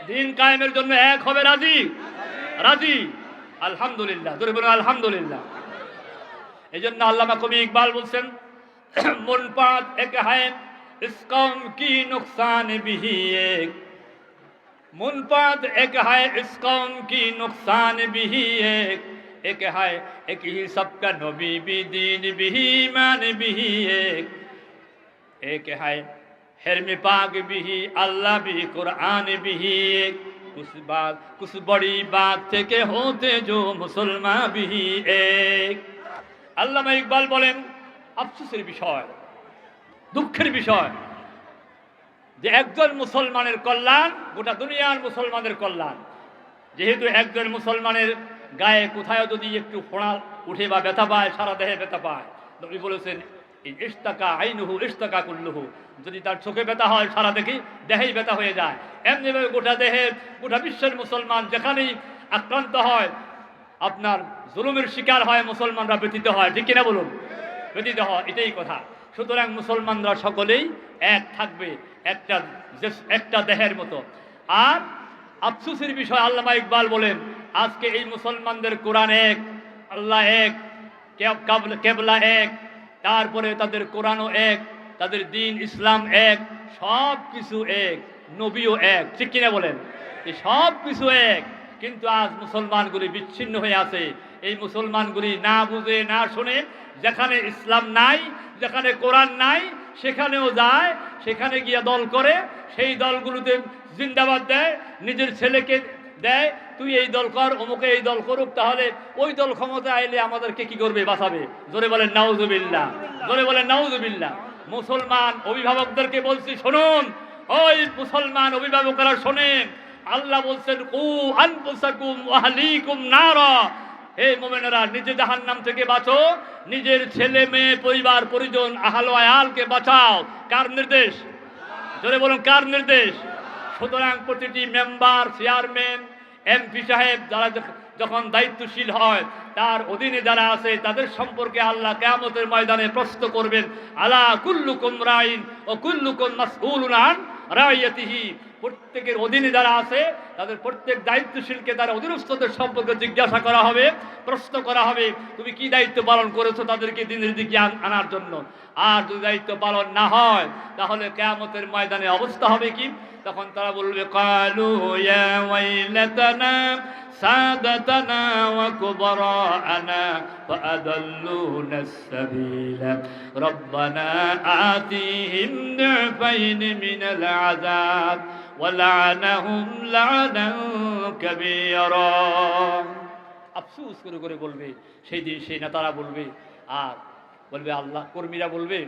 দিন কায়েমের জন্য এক হবে রাজি? রাজি। আলহামদুলিল্লাহ। যদি বলুন আলহামদুলিল্লাহ। এই জন্য আল্লামা কবি ইকবাল বলছেন মুনপাত এক হ্যায় ইস কওম কি নুকসান বিহি এক, मुनपात एक है इस कौम की नुकसान भी एक है एक ही सबका नबी भी दीन भी ईमान भी एक है हरम पाक भी अल्लाह भी कुरान भी एक। कुछ बड़ी बात थे के होते जो मुसलमान भी एक। আল্লামা ইকবাল বলেন আফসোসের বিষয়, দুঃখের বিষয় যে একজন মুসলমানের কল্যাণ গোটা দুনিয়ার মুসলমানের কল্যাণ। যেহেতু একজন মুসলমানের গায়ে কোথায় যদি একটু ফোঁড়া উঠে বা ব্যথা পায়, সারা দেহে ব্যথা পায়, নবী বলেছেন ইশতাকা আইনুহু ইশতাকা কুল্লুহু। যদি তার চোখে ব্যথা হয় সারা দেহেই ব্যথা হয়ে যায়। এমনিভাবে গোটা বিশ্বের মুসলমান যেখানেই আক্রান্ত হয়, আপনার জুলুমের শিকার হয়, মুসলমানরা ব্যথিত হয়, ঠিক কিনা বলুন? ব্যথিত হয়, এটাই কথা। সুতরাং মুসলমানরা সকলেই এক থাকবে, একটা দেহের মতো। আর আফসোসের বিষয় আল্লামা ইকবাল বলেন আজকে এই মুসলমানদের কোরআন এক, আল্লাহ এক, কেবলা এক, তারপরে তাদের কোরআনও এক, তাদের দিন ইসলাম এক, সব কিছু এক, নবীও এক, ঠিক কিনা বলেন? এই সব কিছু এক, কিন্তু আজ মুসলমানগুলি বিচ্ছিন্ন হয়ে আছে। এই মুসলমানগুলি না বুঝে না শুনে, যেখানে ইসলাম নাই, যেখানে কোরআন নাই, সেখানেও যায়, সেখানে গিয়ে দল করে, সেই দলগুলোতে জিন্দাবাদ দেয়, নিজের ছেলেকে দেয়, তুই এই দল কর, অমুকে এই দল করুক, তাহলে ওই দল ক্ষমতা আইলে আমাদেরকে কি করবে? বাঁচাবে। জোরে বলেন নাউজুবিল্লাহ। জোরে বলেন নাউজুবিল্লাহ। মুসলমান অভিভাবকদেরকে বলছি শুনুন, ওই মুসলমান অভিভাবকরা শোনেন, আল্লাহ বলছেন কু আনফুসাকুম ওয়া আহলিকুম নারা। হে মুমিনেরা, নিজে জাহান্নাম থেকে বাঁচো, নিজের ছেলে মেয়ে পরিবার পরিজন আহল আয়ালকে বাঁচাও। কার নির্দেশ? জোরে বলুন কার নির্দেশ? সুতরাং প্রতিটি মেম্বার, চেয়ারম্যান, এমপি সাহেব যারা যখন দায়িত্বশীল হয়, তার অধীনে যারা আছে তাদের সম্পর্কে আল্লাহ কিয়ামতের ময়দানে প্রশ্ন করবেন। আলা কুল্লুকুম রাইন ও কুল্লুকুম মাসউলুন আন রাইয়াতিহি। প্রত্যেকের অধীনে যারা আছে তাদের প্রত্যেক দায়িত্বশীলকে তার অধীনস্থদের সম্পর্কে জিজ্ঞাসা করা হবে, প্রশ্ন করা হবে, তুমি কি দায়িত্ব পালন করেছো তাদেরকে দিনের দিকে আনার জন্য। আর যদি দায়িত্ব পালন না হয় তাহলে কিয়ামতের ময়দানে অবস্থা হবে কি? তখন তারা বলবে কালু ইয়া ওয়াইলাতানা সাদাতানা ওয়া কুবরাআনা ফাআদাল্লুনা আস-সাবিলা রব্বানা আতিহিম দুফাইন মিনাল আযাব ওয়া লা'নাহুম লা'নান কাবীরা। আফসোস করে করে বলবে সেই দিন, সেই নেতারা বলবে, আর বলবে আল্লাহ কর্মীরা বলবে,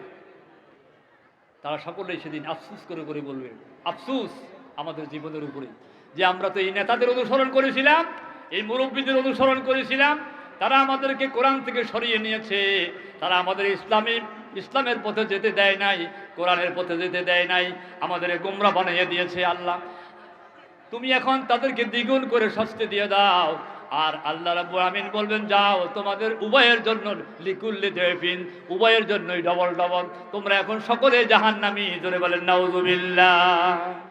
তারা সকলেই সেদিন আফসোস করে করে বলবে, আফসোস আমাদের জীবনের উপরে যে আমরা তো এই নেতাদের অনুসরণ করেছিলাম, এই মুরব্বীদের অনুসরণ করেছিলাম, তারা আমাদেরকে কোরআন থেকে সরিয়ে নিয়েছে, তারা আমাদের ইসলামের পথে যেতে দেয় নাই, কোরআনের পথে যেতে দেয় নাই, আমাদের গোমরা বানিয়ে দিয়েছে। আল্লাহ তুমি এখন তাদেরকে দ্বিগুণ করে শাস্তি দিয়ে দাও। আর আল্লাহ রাব্বুল আমিন বলবেন যাও তোমাদের উভয়ের জন্য লিকুল্লি দেফিন, উভয়ের জন্যই ডবল ডবল, তোমরা এখন সকলে জাহান্নামী। জোরে বলেন নাউজুবিল্লাহ।